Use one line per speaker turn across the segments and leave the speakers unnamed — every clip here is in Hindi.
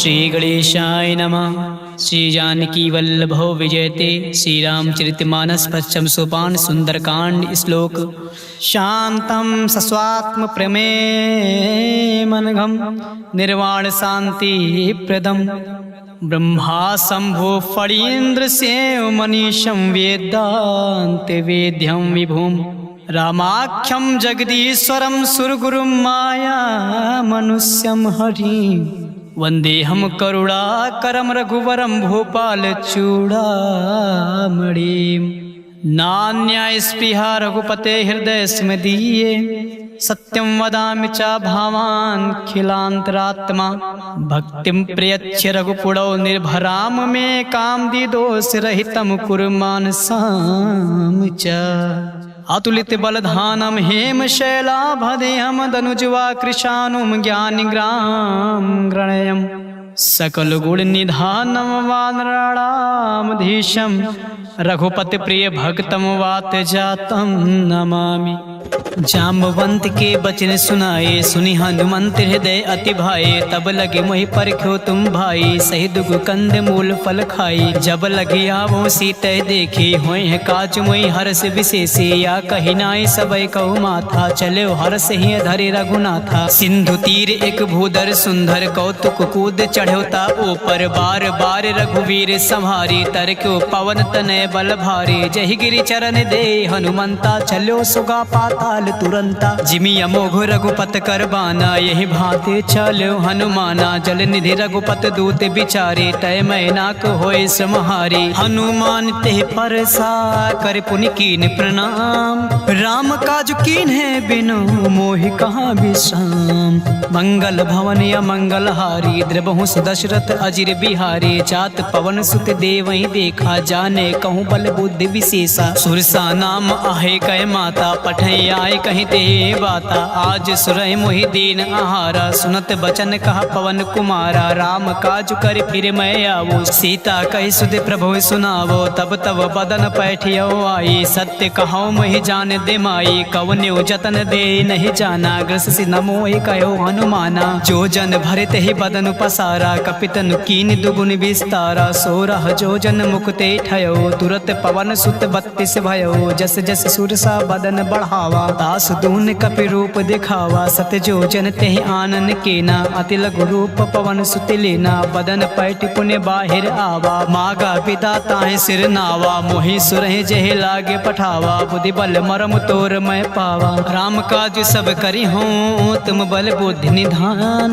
श्री गणेशाय नमः। श्री जानकी वल्लभो विजयते। श्री रामचरितमानस पश्चिम सोपान सुंदरकांड श्लोक। शांतं सस्वात्म प्रमेमनघं निर्वाण शांति प्रदम ब्रह्मा शंभो फणीन्द्र सेव मनीषं वेदांत वेद्यं विभुम रामाख्यं जगदीश्वरं सुरगुरुं माया मनुष्यं हरिं वंदेहम करुणाकरं रघुवरं भूपाल चूड़ामणिं नान्यास्पृहा रघुपते हृदय स्मदीये सत्यं वदामि च भावान् खिलान्तरात्मा भक्तिं प्रयच्छ रघुपुरौ निर्भराम मे कामदिदोषरहितं कुरु मानसां च अतुलित बलधानम हेम शैलाभदेहम दनुजवा कृशानुम ज्ञानिग्राम गणयम सकल गुण निधानम वानराणामधीशम रघुपति प्रिय भक्तम वात जातम नमामि। जाम्बवंत के बचन सुनाए सुनि हनुमंत हृदय अति भाए तब लगे मोहि परख्यो तुम भाई सही दुग कंद मूल फल खाई जब लगे आवो सीते देखी होय है काज मोहि हर्ष विशेषे या कही नाई सबय कहु माथा चले हर्ष ही धरे रघुनाथा सिंधु तीर एक भूधर सुंदर कौतुक कूद चढ़ोता ऊपर बार बार रघुवीर संहारी तरक्यो पवन तनय बल भारी जहि गिरि चरण दे हनुमंता चलो सुगा पाताल तुरंता जिमि अमोघ रघुपत कर बाना यही भांति चलो हनुमाना जल निधि रघुपत दूत बिचारे तय मैनाक होय समहारी हनुमान ते परसा कर पुनि कीन प्रणाम राम काज कीन है बिनु मोहि कहाँ विश्राम मंगल भवन या मंगल हारी द्रबहु दशरथ अजिर बिहारी जात पवन सुत देवहि देखा जाने कहूँ बल बुद्धि विशेषा सुरसा नाम आहे कह माता पठै आए कहीं ते बाता आज सुरहि मोहि दीन आहारा सुनत बचन कहा पवन कुमारा राम काज कर फिर मैं आवो सीता कही सुध प्रभु सुनावो तब तब बदन पैठियो आई सत्य कहो मोहि जान दे माई कवन्यो जतन दे नहीं जाना ग्रस नमो कहो हनुमाना जो जन भरत ही बदन पसारा कपितन कीन दुगुन विस्तारा सोरह जो जन मुक्ते ठयो तुरत पवन सुत 32 भयो जस जस सुरसा बदन बढ़ावा दास दून कपि रूप दिखावा सत जो जन तेहि आनन केना अति लघु रूप पवन सुत लेना बदन पैठ पुण्य बाहिर आवा मागा पिता ताहि सिर नावा मोहि सुरहि जहि लागे पठावा बुद्धि बल मरम तोर मैं पावा राम काज सब करी हूँ तुम बल बुद्धि निधान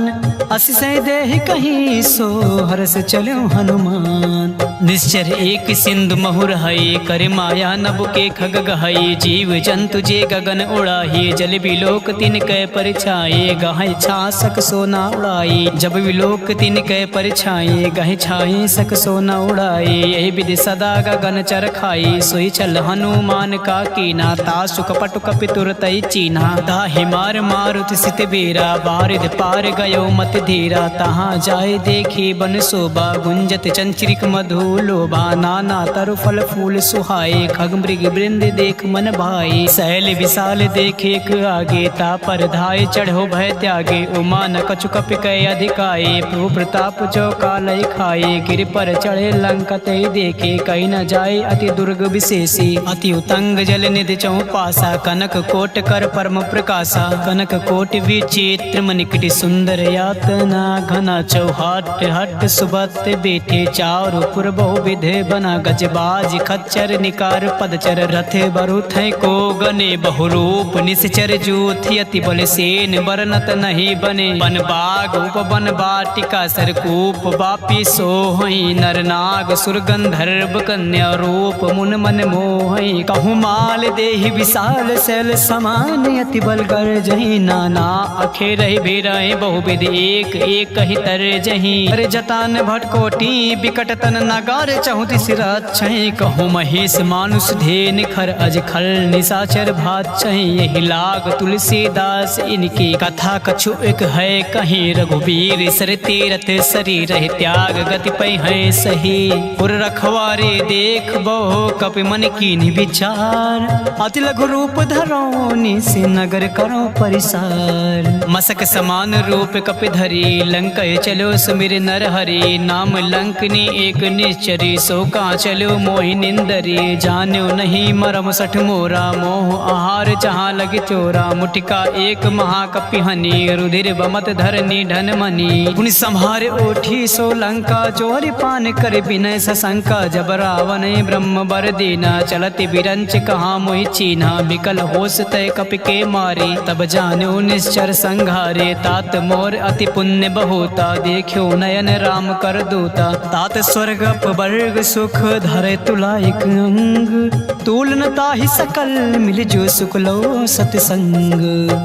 असिसै देहि कहीं सो हर्ष चलो हनुमान निश्चर एक सिंधु महुर हई कर माया नभ के खग गहई जीव जंतु जे गगन उड़ाही जल विलोक तिन कै परिछाए गहै छासक सोना उड़ाई जब विलोक तिन कै परिछाए गहै छाई सक सोना उड़ाई यही विधि सदा गगन चर खाई सोई चल हनुमान का कीना तासु कपट कपि तुरतई चीना ताहि मार मारुति सित बेरा बारिद पार गयो मत धीरा तहाँ जाए देखी बन शोभा गुंजत चंचरिक मधु लोभा नाना तरु फल फूल सुहाए खग मृग वृंद देख मन भाई शैल विशाल देखे आगे ता पर धाय चढ़ो भय त्यागे उमा न कछु कपि कय अधिकाए प्रभु प्रताप जो कालय खाए गिर पर चढ़े लंकत देखे कहीं न जाए अति दुर्ग विशेषी अति उतंग जल निधि चौपासा कनक कोट कर परम प्रकाशा कनक कोट विचित्र मनिकटि सुंदर यातना घना चौहाट हट सुबत बेटे चारु पुर बहु विधे बना गजबाज खच्चर निकार पदचर रथ बरुथ को गने बहुरूप निश्चर जूथ यति बल सेन बरनत नहीं बने बन बाग उपवन बाटिका सरकूप बापी सोहई नरनाग सुरगंधर्व कन्या रूप मुन मन मोहई कहूँ माल देहि विशाल शैल समान यति बल कर जही नाना अखे रही बेरहि बहुविध एक एक कही तर जही अरे जतान भटकोटी बिकट तन नगार चहुति सिर छही कहूँ महेश मानुष धेन खर अज खल निशाचर भात बाचै यही लाग तुलसीदास इनकी कथा कछु एक है कहीं रघुबीर सर तीरथ शरीर त्याग गति पै है सही पुर रखवारे देख बहु कपि मन की विचार अति लघु रूप धरो निस नगर करो परिसार मसक समान रूप कपि धरी लंक चलो सुमिर नर हरि नाम लंकनी एक निश्चरी सो का चलो मोहि निंदरी जान्यो नहीं मरम सठ मोरा मोह आहार जहाँ लगे चोरा मुटिका एक महाकपि हनी रुधिर बमत धरनी धन मनी पुनि संहार ओठी सो लंका चोरी पान कर विनय सशंका जब रावण ब्रह्म बर दीना चलति बिरंच कहा मोहि चीना बिकल होश तय कपि के मारे तब जानो निश्चर संघारे तात मोर अति पुण्य बहुता देखो नयन राम कर दूता तात स्वर्ग वर्ग सुख धरे तुलाइक अंग तुलन ताहि सकल मिल जो सुख लो सतसंग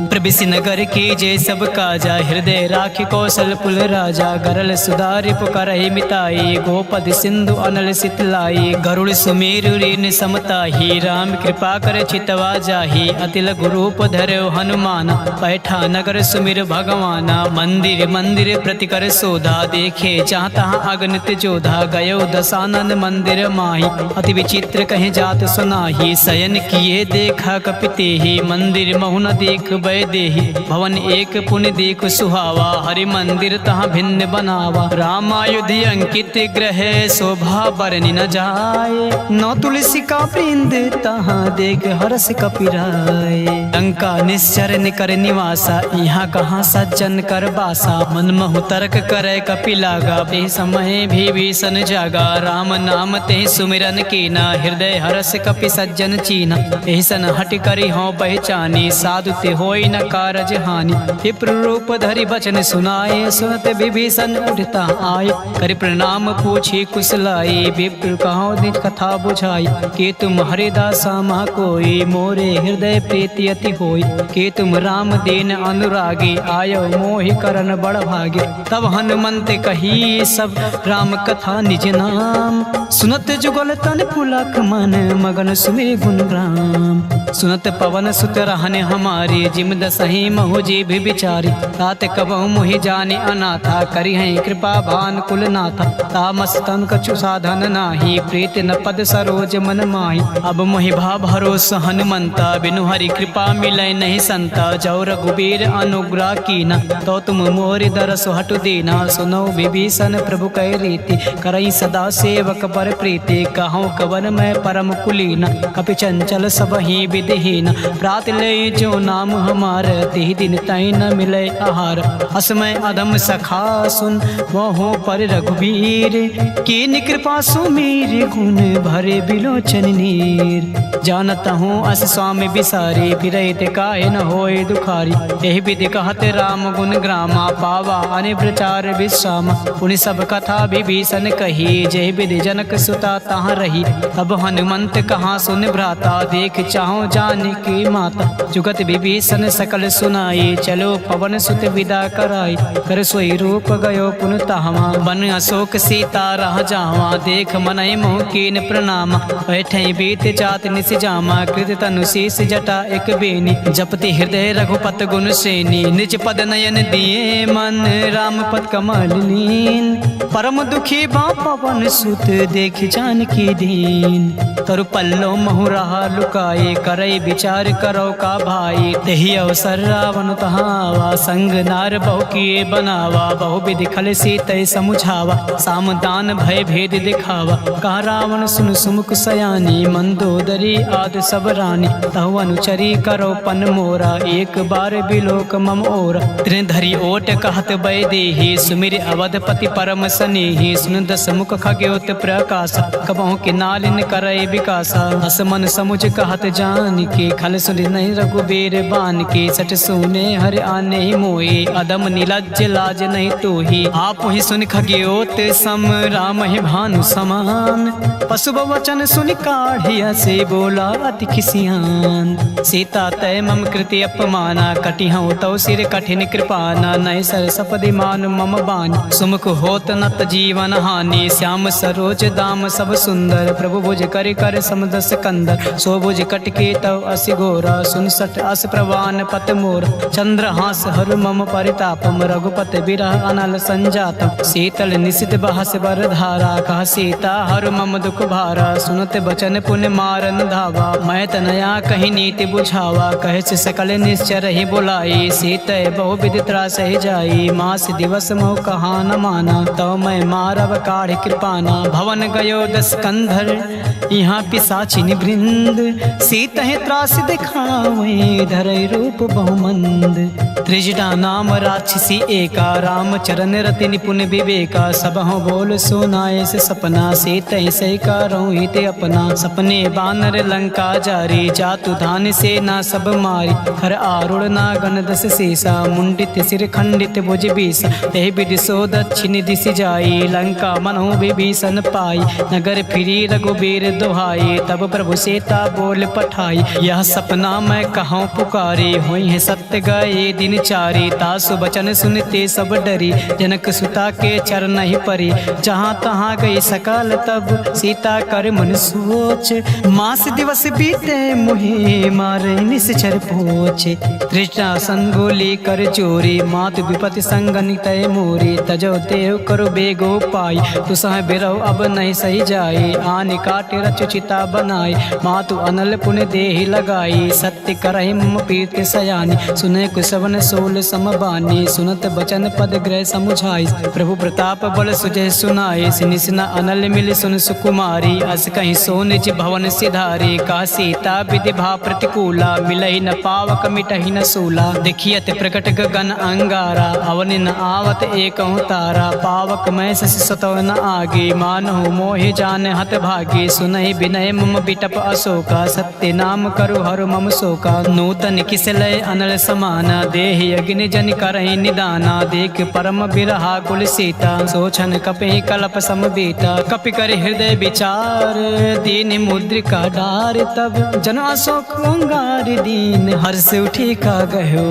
प्रबिसि नगर की जय सब काजा हृदय राखि कौशल पुल राजा गरल सुधारि पुकारहि मिताई गोपद सिंधु अनल सितलाई गरुड़ सुमेरु ऋण समताहि राम कृपा कर चितवा जाहि अति लघु रूप धरो हनुमान बैठा नगर सुमिर भगवाना मंदिर मंदिर प्रति कर सोधा देखे चाहता अगणित जोधा गयो दशानन मंदिर माही अति विचित्र कहे जात सुनाही शयन किए देखा कपिते ही मंदिर महुन देख बै देहि भवन एक पुण्य देख सुहावा हरि मंदिर तहाँ भिन्न बनावा रामायुधि अंकित ग्रह शोभा बरनि न जाए नौ तुलसी का वृंद तहाँ देख हरस कपिराय लंका निश्चर निकर निवासा यहाँ कहाँ सज्जन कर बासा मन महु तर्क करे कपि लागा ते समय भी भीषण जागा राम नाम ते सुमिरन कीना हृदय हरस कपि सज्जन चीना एहसन हट करी हो पहचानी साधु ते होई न कारज हानि विप्र रूप धरि बचन सुनाए सुनत विभीषण उठता आए करि प्रणाम पूछी कुशलाई विप्र कहो निज कथा बुझाई के तुम हरिदासा महा कोई मोरे हृदय प्रीति अति होई के तुम राम दीन अनुरागी आयो मोहि करन बड़ भागे तब हनुमंत कही सब राम कथा निज नाम सुनत जुगल तन पुलक मन मगन सुमे गुण राम सुनत पवन सुत रहने हमारे जिम दसही महु जी भी बिचारी तात कबहु मोहि जाने अनाथा करी है कृपा भान कुल नाथा तामस तन कछु साधन नाही प्रीत न पद सरोज मन माही अब मोहि भा भरोस हनुमंता बिनु हरि कृपा मिलै नहीं संता जौ रघुबीर अनुग्रह कीना तो तुम मोरि दरस हटु दीना सुनो विभीषण प्रभु कै रीति करई सदा सेवक पर प्रीति कहूँ कवन मैं परम कुलीना कपि चंचल सब ही विधिहीन प्रात ले जो नाम हमार तिहि दिन तई न मिले आहार असमय अधम सखा सुन मोहो पर रघुबीर कीन कृपा सुमीर गुण भरे बिलोचन नीर जानत हूँ अस स्वामी बिसारी फिरहित काहे न होए दुखारी एहि विधि कहते राम गुण ग्रामा पावा अने प्रचार विश्रामा उन सब कथा विभीषण कही जय विधि जनक सुता तहाँ रही तब हनुमंत कहाँ सुन भ्राता देख चाहो जाने की माता जुगत विभीषण सकल सुनाई चलो पवन सुत विदा कराई कर सोई रूप गयो पुन तहवा बन अशोक सीता रह जावा देख मनई मोह कीन प्रणामा बैठे बीत जात निस जामा कृत तनु शीस जटा एक बेनी जपति हृदय रघुपत गुण सेनी निज पद नयन दिए मन राम पद कमल लीन परम दुखी बा पवन सुत देख जानकी दीन तरु पल्लो महु रहा लुकाए करई विचार करो का भाई तेहि अवसर रावण तहावा संग नार बहु किए बनावा बहु विधि खल सीतय समुझावा सामदान भय भेद दिखावा कहा रावण सुन सुमुख सयानी मंदोदरी आद सब रानी तहु अनुचरी करो पन मोरा एक बार बिलोक मम ओरा त्रिन धरी ओट कहत बै देहि सुमिर अवधपति परम सनेहि सुन दस मुख खगोत प्रकाश कबहु के नालिन करय विकासा हस मन समुझ कहत जान के खल सुन नहीं रघुबीर बान के सट सुने हर आने मोए अदम निलज्ज लाज नहीं तो ही आप ही सुन खगोत सम राम ही भानु समान पशु वचन सुन काढ़िया से बोला अति खिसियान सीता तय मम कृति अपमाना कटिहौ तौ सिर कठिन कृपाना नय सर सपदि मान मम बानी सुमुख होत नत जीवन हानि श्याम सरोज दाम सब सुंदर प्रभु भुज कर कर समदस कंदर सो भुज कटके तव बरसी गोरा, सुन सठ अस प्रवान पत मोर, चंद्रहास हर मम परितापम, रघुपति बिरह अनल संजातम, शीतल निशित बहस बर धारा, कह सीता हर मम दुख भारा, सुनत बचन पुण्य मारन धावा, मैं तनया कहीं नीति बुझावा, कहे से सकल निश्चर ही बुलाई, सीते बहु विधि त्रास ही जाई, मास दिवस मोह कहा न माना, तो मैं मारव काढ़ कृपाना, भवन गयो दस कंधर यहाँ पिसाचिन वृंद, सीत है त्रास दिखावे धरय रूप बहुमंद, त्रिजटा नाम राक्षसी एका, राम चरण रति निपुण विवेका, सब हो बोल सुनाए से सपना, सीत से करो हित अपना, सपने बानर लंका जारी, जातु धान से ना सब मारी, हर आरुण ना गण दस सीसा, मुंडित सिर खंडित भुज बीस, ते विदिशो दक्षिण दिश जाई, लंका मनो विभीषण पाई, नगर फिरी रघुबीर दोहाई, तब प्रभु सीता बोल पठाई, यह सपना मैं कहूँ पुकारी, हुई है सत्य गए दिन चारी, तासु बचन सुनते सब डरी, जनक सुता के चरण ही परी, जहाँ तहाँ गई सकल तब सीता कर मन सोच, मास दिवस बीते मुहे मारे निश्चर पोच, तृष्णा संगोली कर चोरी, मातु विपति संगन तय मोरी, तजो देव करो बेगो पाई, तु सह बिरहो अब नहीं सही जाए, आने काटे रच चिता बनाई, मातु अनल पुण्य देहि लगाई, सत्य करहि मम प्रीत सयानी, सुने कुसवन सोल समबानी, सुनत बचन पद ग्रह समुझाई, प्रभु प्रताप बल सुजय सुनाई, निसना अनल मिल सुन सुकुमारी, अस कहीं सो निज भवन सिधारी, का सीता विधि भा प्रतिकूला, मिलहि न पावक मिटहि न सूला, देखियत प्रकट गगन अंगारा, अवन न आवत एक तारा, पावक मैं शशि सतव न आगे, मानहु मोहि जान हत भागी, सुनहि विनय मम बिटप अशोका, सत्य नाम करु हरु मम शोका, नूतन किसलय अनल समाना, देहि अग्नि जन करहि निदाना, देख परम बिरहा कुल सीता, सोचन कपि कल्प समबीता, कपि कर हृदय विचार, दीन मुद्रिका डार, तब जन अशोक अंगार दीन, हर्ष उठी का गयो,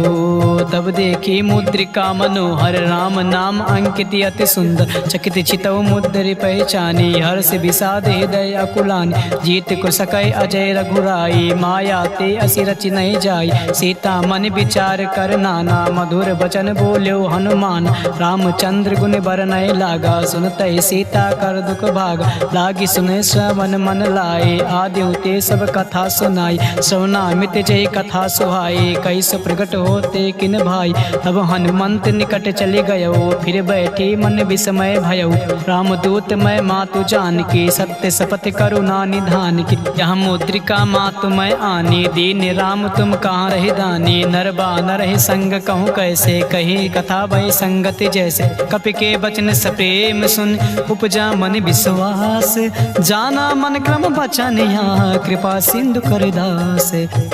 तब देखी मुद्रिका मनोहर, राम नाम अंकित अति सुंदर, चकित चितव मुद्रि पहचानी, हर्ष विषाद हृदय अकुलानी, जीत को सकै अजय रघुराई, माया ते असि रचि नहीं जाई, सीता मन विचार कर नाना, मधुर बचन बोल्यो हनुमान, रामचंद्र गुण बरनय लागा, सुनतै सीता कर दुख भागा, लागी सुने श्रवण मन लाए, आदि ते सब कथा सुनाई, श्रवणामित जय कथा सुहाई, कैसो प्रकट होते किन भाई, तब हनुमंत निकट चले गयो, फिर बैठी मन विस्मय भयो, रामदूत मैं मातु जान की, सत्य शपथ करुणा निधान की, यह मुद्रिका मातु मैं आनी, दीन राम तुम कहाँ रहे दानी, नर बानर रहे संग कहूँ कैसे, कही कथा भय संगति जैसे, कपि के बचन सप्रेम सुन, उपजा मन विश्वास, जाना मन क्रम बचन यहाँ, कृपा सिंधु कर दास,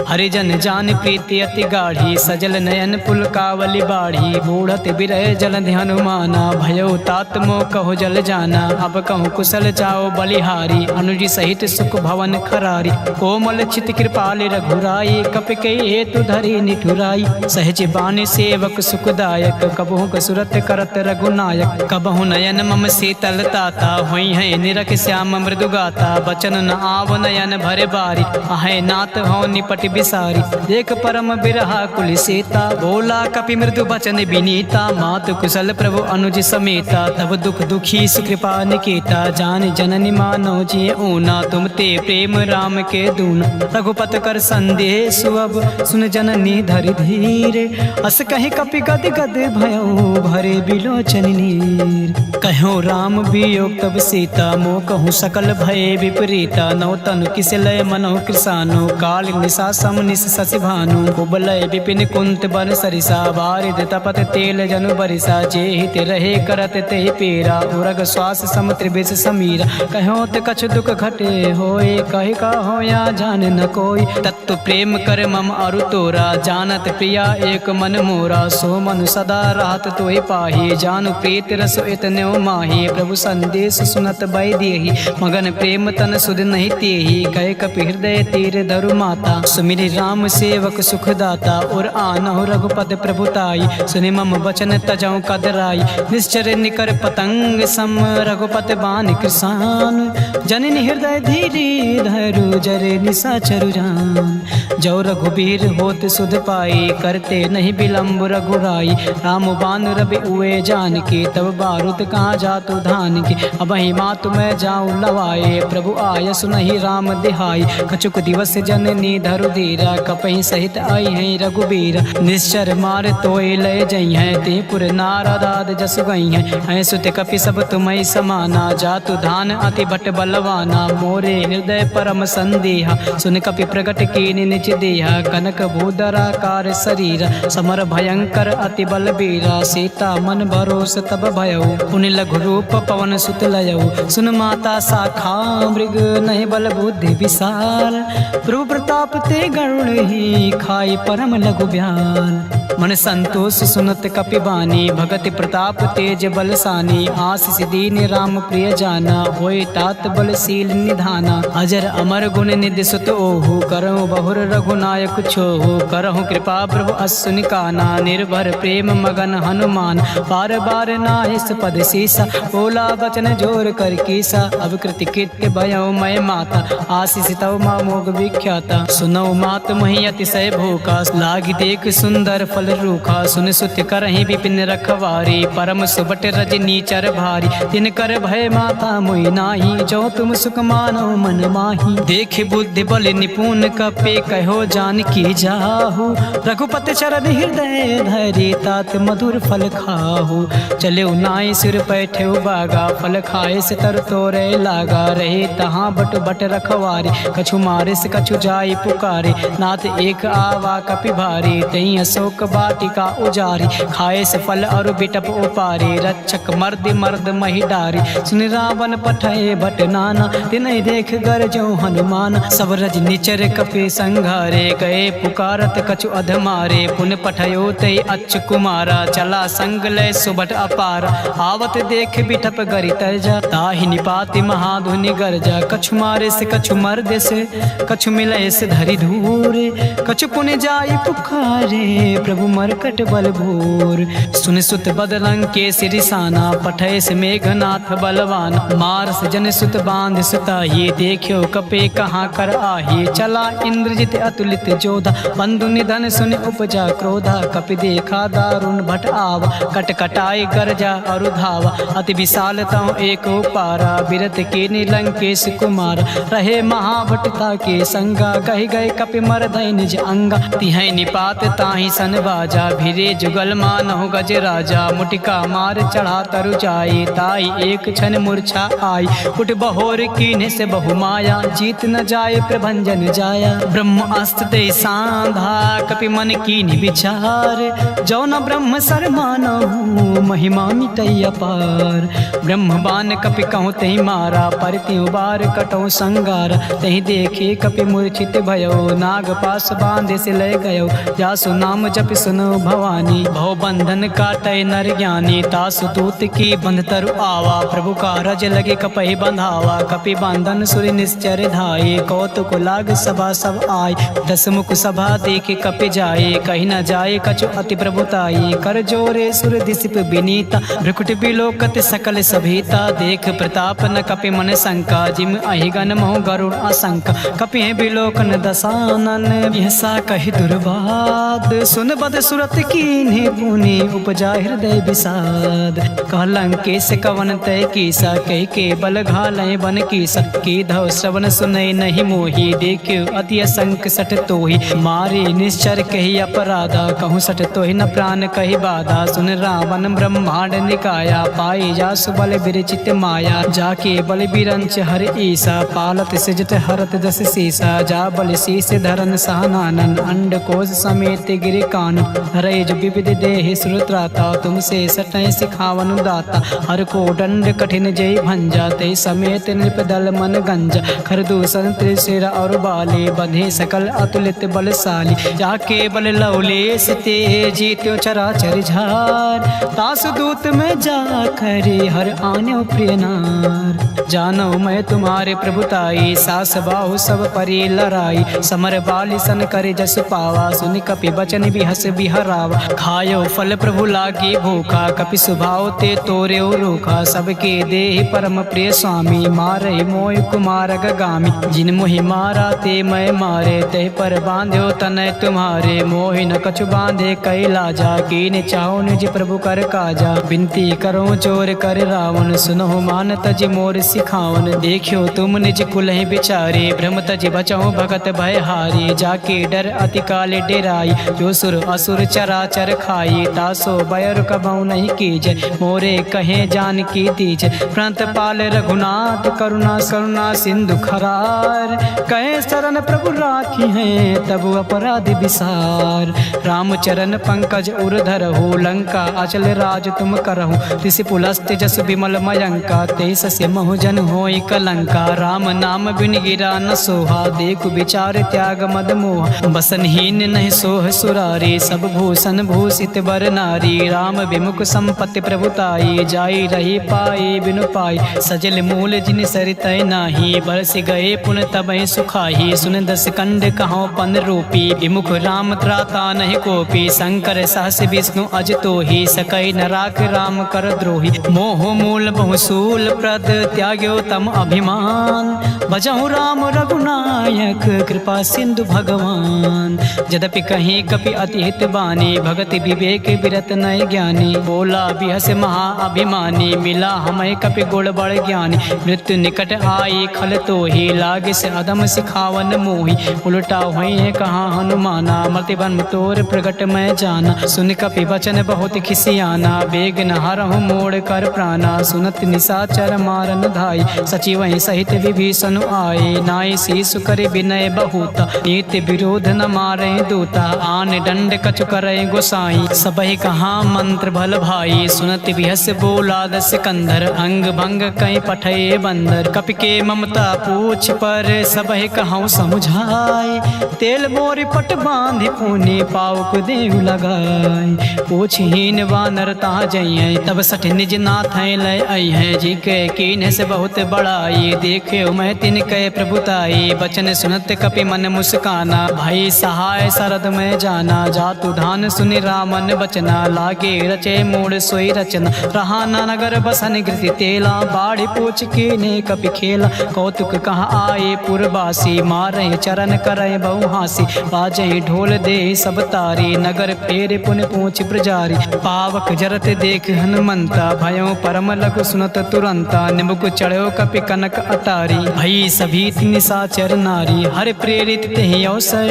हरिजन जान प्रीति अति गाढ़ी, सजल नयन पुलकावली बाढ़ी, बूढ़त बिरह जलधि हनुमाना, भयो तात मोह कहो जल जाना, अब कहूँ कुशल जाओ बलिहारी, अनुज सहित सुख भवन खरारी, कोमल चित कृपाल रघुराई, कपि के हेतु धरी निठुराई, सहज बानी सेवक सुखदायक, कबहु कसुरत करत रघुनायक, कबहु नयन मम शीतल ताता, हुई है निरख श्याम मृदु गाता, बचन न आव नयन भरे बारी, आहे नाथ हो निपट बिसारी, देख परम बिरहा कुल सीता, बोला कपि मृदु बचन विनीता, मातु कुशल प्रभु अनुज समेता, तब दुख दुखी सुकृपा निकेता, जान जननी मानो जिये ऊना, तुम ते प्रेम राम के दूना, रघुपत कर संदेह सुअब, सुन जननी धरि धीरे, अस कहीं कपि गद गद भयो, भरे बिलोचन नीर, कहो राम वियोग तब सीता, मोह कहूँ सकल भय विपरीता, नौ तनु किस लय मनो कृसानो, काल निशा सम निश शशि भानु, कुबलय विपिन कुंत बन सरिसा, बारिद तपत तेल जनु बरिसा, जे हित रहे करत ते पेरा, उरग श्वास सम त्रिविश समीरा, कहो ते कछ दुख घटे होए, कहि का हो या जान न कोई, तत्व प्रेम कर मम अरु तोरा, जानत प्रिया एक मन मोरा, सो मन सदा राहत तोहि पाही, जानु प्रीत रस इतन्यो माही, प्रभु संदेश सुनत बै देहि, मगन प्रेम तन सुध नहीं तेहि, कहे कपि हृदय तीर धरु माता, सुमिरि राम सेवक सुखदाता, और आनहु रघुपद प्रभुताई, सुनि मम वचन तजौ कदराई, निश्चर निकर पतंग सम, रघुपत बान कृसान, जननी हृदय धीरे धरु जरे निशाचरु जान। जान। जो रघुबीर होत सुध पाई, करते नहीं विलम्ब रघुराई। राम बान रवि उए जान के, तब बारूद कहाँ जातु धान के। अब मात मैं जाऊँ लवाए, प्रभु आय सुनहि राम दिहाई। कछुक दिवस जननी धरु धीरा, कपहि सहित आई है रघुबीर। निश्चर मार तोय लय जई है, ते पुर नारदाद जस गई है। सुत कपि सब तुम्हें समाना, जातु धान अति भट बलवाना। मोरे हृदय परम संदेहा, सुन कपि प्रगट कीनि निज देहा। कनक भूधराकार शरीर, समर भयंकर अति बलबीरा। सीता मन भरोस तब भयउ, पुनि लघु रूप पवन सुत लयउ। सुन माता शाखा मृग, नहीं बल बुद्धि विशाल। प्रभु प्रताप ते गरुड़ ही, खाई परम लघु ब्याल। मन संतोष सुनत कपि बानी, भगति प्रताप तेज बलसानी। आशीष दीन राम प्रिय जाना, होय तात बलशील निधाना। अजर अमर गुण निधि सुत ओहु, करहु बहुर रघुनायक छोहु। करहु कृपा प्रभु असुनि काना, निर्भर प्रेम मगन हनुमान। बार बार नाहिस पद सीसा, बोला बचन जोर कर कीसा। अब कृति कृत्य भयो मैं माता, आशीष तव मोग विख्याता। सुनौ मात मही अतिशय भूखा, लागी देख सुंदर फल रूखा। सुन सुत करहि विपिन रखवारी, परम सुबट रजनी चर भारी। तिन कर भय माता मोहि नाही, जो तुम सुख मानो मन माही। देख बुद्धि बल निपुण कपे, कहो जानकी जाहु। रघुपति चरण हृदय धरि, तात मधुर फल खाहु। चले नाई सिर पैठे बागा, फल खाए से तर तोरे लागा। रहे तहाँ बट बट रखवारी, कछु मारे से कछु जाई पुकारे। नाथ एक आवा कपि भारी, तई अशोक वाटिका उजारी। खाए से फल और बिटप उपारी, रक्षक मर्द मर्द मही डारी। सुन रावण पठय बट नाना, तिनहि देख गरजो हनुमान। सब रज निचर कपि संघारे, गए पुकारत कछु अधमारे। पुन पठयो तय अच्छ कुमारा, चला संग लय सुबट अपारा। आवत देख बिटप गरि तरजा, ताहि निपाति महाधुनि गरजा। कछु मारे से कछु मर्द से, कछु मिलय से धरि धूरे। कछु पुन जाई पुकारे, प्रभु मरकट बल भूर। सुन सुत बदलंग के सिरिसाना, पठय से मेघनाथ बलवान। मार से जन सुत बांध सुताही, देखियो कपे कहाँ कर आही। चला इंद्रजित अतुलित जोधा, बंधु निधन सुन उपजा क्रोधा। कपि देखा दारुण भट आवा, कट कटाई गरजा और धावा। अति विशाल तव एक पारा, बिरत के नीलंकेश कुमार। रहे महाभटता के संगा, कहि गए कपि मरधय निज अंगा। तिहै निपात ताहि सन बाजा, भिरे जुगल मानहु गज राजा। मुटिका मार चढ़ा तरु जाई, ताई एक क्षण मूर्छा आई। उठ बहोर कीन्हे से बहु माया, जीत न जाए प्रभंजन जाया। ब्रह्म अस्त्र दे सांधा, कपि मन कीन्हि विचार। जो न ब्रह्म सर मानहु, महिमा मिटई अपार। ब्रह्म बान कपि कहूँ तहि मारा, परत्यु बार कटौ संगार। तहि देखे कपि मूर्छित भयो, नाग पास बांधे से लय गयो। जासु नाम जप सुनो भवानी, भव बंधन काटय नर ज्ञानी। तासु दूत की बंध तरु आवा, प्रभु का रज लगे कपहि बंधावा। कपि बंधन सुर निश्चर धाये, कौतुक लाग सभा सब आय। दस मुख सभा देखे कपि जाए, कहीं न जाए कछु अति प्रभुताई। कर जोरे सुर दिसिप विनीता, भ्रुकुट बिलोकत सकल सभीता। देख प्रताप न कपि मन शंका, जिम अहिगन मोह गरुड़ आशंका। कपि बिलोकन दसानन, यसा कहि दुर्वाद। सुन बद सुरत कीन्हे पुनि, उपजा हृदय विषाद। कहलंकेश कवन तय कीसा, कह के बल घालय बन कीसा। की धव श्रवण सुनय नहीं मोही, देखियो अति असंक सठ तोहि। मारे निश्चर कही अपराधा, कहूँ सठ तोहि न प्राण कही बाधा। सुन रावण ब्रह्मांड निकाया, पाई जासु बल विरचित माया। जाके बल बिरंच हर ईसा, पालत सिजट हरत दस सीसा। जा बल शीस धरन सहनानन, अंड कोश समेत गिरि कान। रैज विविध देहि श्रुत्राता, तुमसे सटय सिखावन दाता। हर को दंड कठिन जय भंजा, ते समेत नृपदल मन गंजा। खरदूषण त्रिशिर और बाले, बंधे सकल अतुलित बलशाली। जाके बल लवलेश ते, जीत्यो चराचर झार। तासु दूत में जा खरे, हर आन्यो प्रिय नार। जानो मैं तुम्हारे प्रभुताई, सास बाहु सब परि लड़ाई। समर बाली सन करे जस पावा, सुनि कपि बचन भी हस बिहरावा। खायो फल प्रभु लागी भूखा, कपि स्वभाव ते तोरे रूखा। सबके देहि परम प्रिय स्वामी, मारे मोय कुमार गगामी। जिन मोहि मारा ते मैं मारे, ते पर बांध्यो तनय तुम्हारे। मोहि न कछु बांधे कैला जा, कीने चाहो निज प्रभु कर काजा। बिनती करो चोर कर रावण, सुनो मान तज मोर सिखावन। देखियो तुम निज कुलहि बिचारे, भ्रम तज बचो भगत भय हारी। जाके डर अति काले डेराई, जो सुर असुर चराचर खाई। तासो बयर कबहु नहीं कीजय, मोरे कहे जान की दीजय। प्रणत पाल रघुनाथ करुणा करुणा सिंधु खरार। कहे शरण प्रभु राखी हैं, तब अपराध विसार। रामचरण पंकज उरधर हो, लंका अचल राज तुम करहु। ऋषि पुलस्त जस विमल मयंका, तेस से महु जन होई कलंका। राम नाम बिन गिरा न सोहा, देखु विचार त्याग मद मोह। बसनहीन नहीं सोह सुरारी, सब भूषण भूषित बर नारी। राम विमुख संपत्ति प्रभुताई, जाई रही पाई बिनु पाई। सजल मूल जिन सरितय नाही, बरस गए पुन तबहि सुखाही। सुन दस कंड कहो पन रूपी, विमुख राम त्राता नहीं कोपी। शंकर सहस विष्णु अज तोहि, सकई न राख राम कर द्रोही। मोह मूल बहुसूल प्रद, त्याग्यो तम अभिमान। भजहु राम रघुनायक, कृपा सिंधु भगवान। यद्यपि कहीं कपि अति हित बानी, भगति विवेक विरत नय ज्ञानी। बोला बिहस महा अभिमानी, मिला हमें कपि गुण बड़ ज्ञानी। मृत्यु निकट आई खल तोहि, लागे से अधम सिखावन मोहि। उल्टा हुई कहाँ हनुमाना, मति बन तोर प्रगट मैं जाना। सुन कपि वचन बहुत खिसियाना, बेग न हरहु मोड़ कर प्राणा। सुनत निशाचर मारन धाई, सचिव सहित विभीषण आए। नाई शीसु करे विनय बहुता, नीति विरोध न मारे दूता। आन दंड कछु करे गोसाई, सबहि कहाँ मंत्र भल भाई। सुनत बिहस बोला दस कंधर, अंग भंग कई पठे बंदर। कपि के ममता पूछ पर, सबहि कहूँ समुझाए। तेल मोरी पट बांधि पुनि, पाउक देव लगाए। पूछहीन वानर ता जइयै, तब सठ निज नाथ लय अइहै। जी के कीन्ह से बहुत बड़ाई, देखे मैं तिनके प्रभुताई। बचन सुनत कपि मन मुस्काना, भाई सहाय शरद में जाना। जातु धान सुनि रामन बचना, लागे रचे मूड सोई रचना। रहा न नगर बसन कृति तेला, बाढ़ पूछ के ने कपि खेला। कौतुक कहाँ आए पुरवासी, मारे चरण करे बहु हासी। बाजे ढोल दे सब तारी, नगर फेर पुन पूछ प्रजारी। पावक जरत देख हनुमंता, भयो परम लघु सुनत तुरंता। निमुख चढ़ो कपि कनक अटारी, भई सभी निशाचर नारी। हर प्रेरित तेहि अवसर,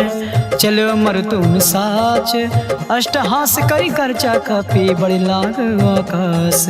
चलो मरुतुम साच। अष्टहास करि करचा कपि, बड़ि लाग आकाश।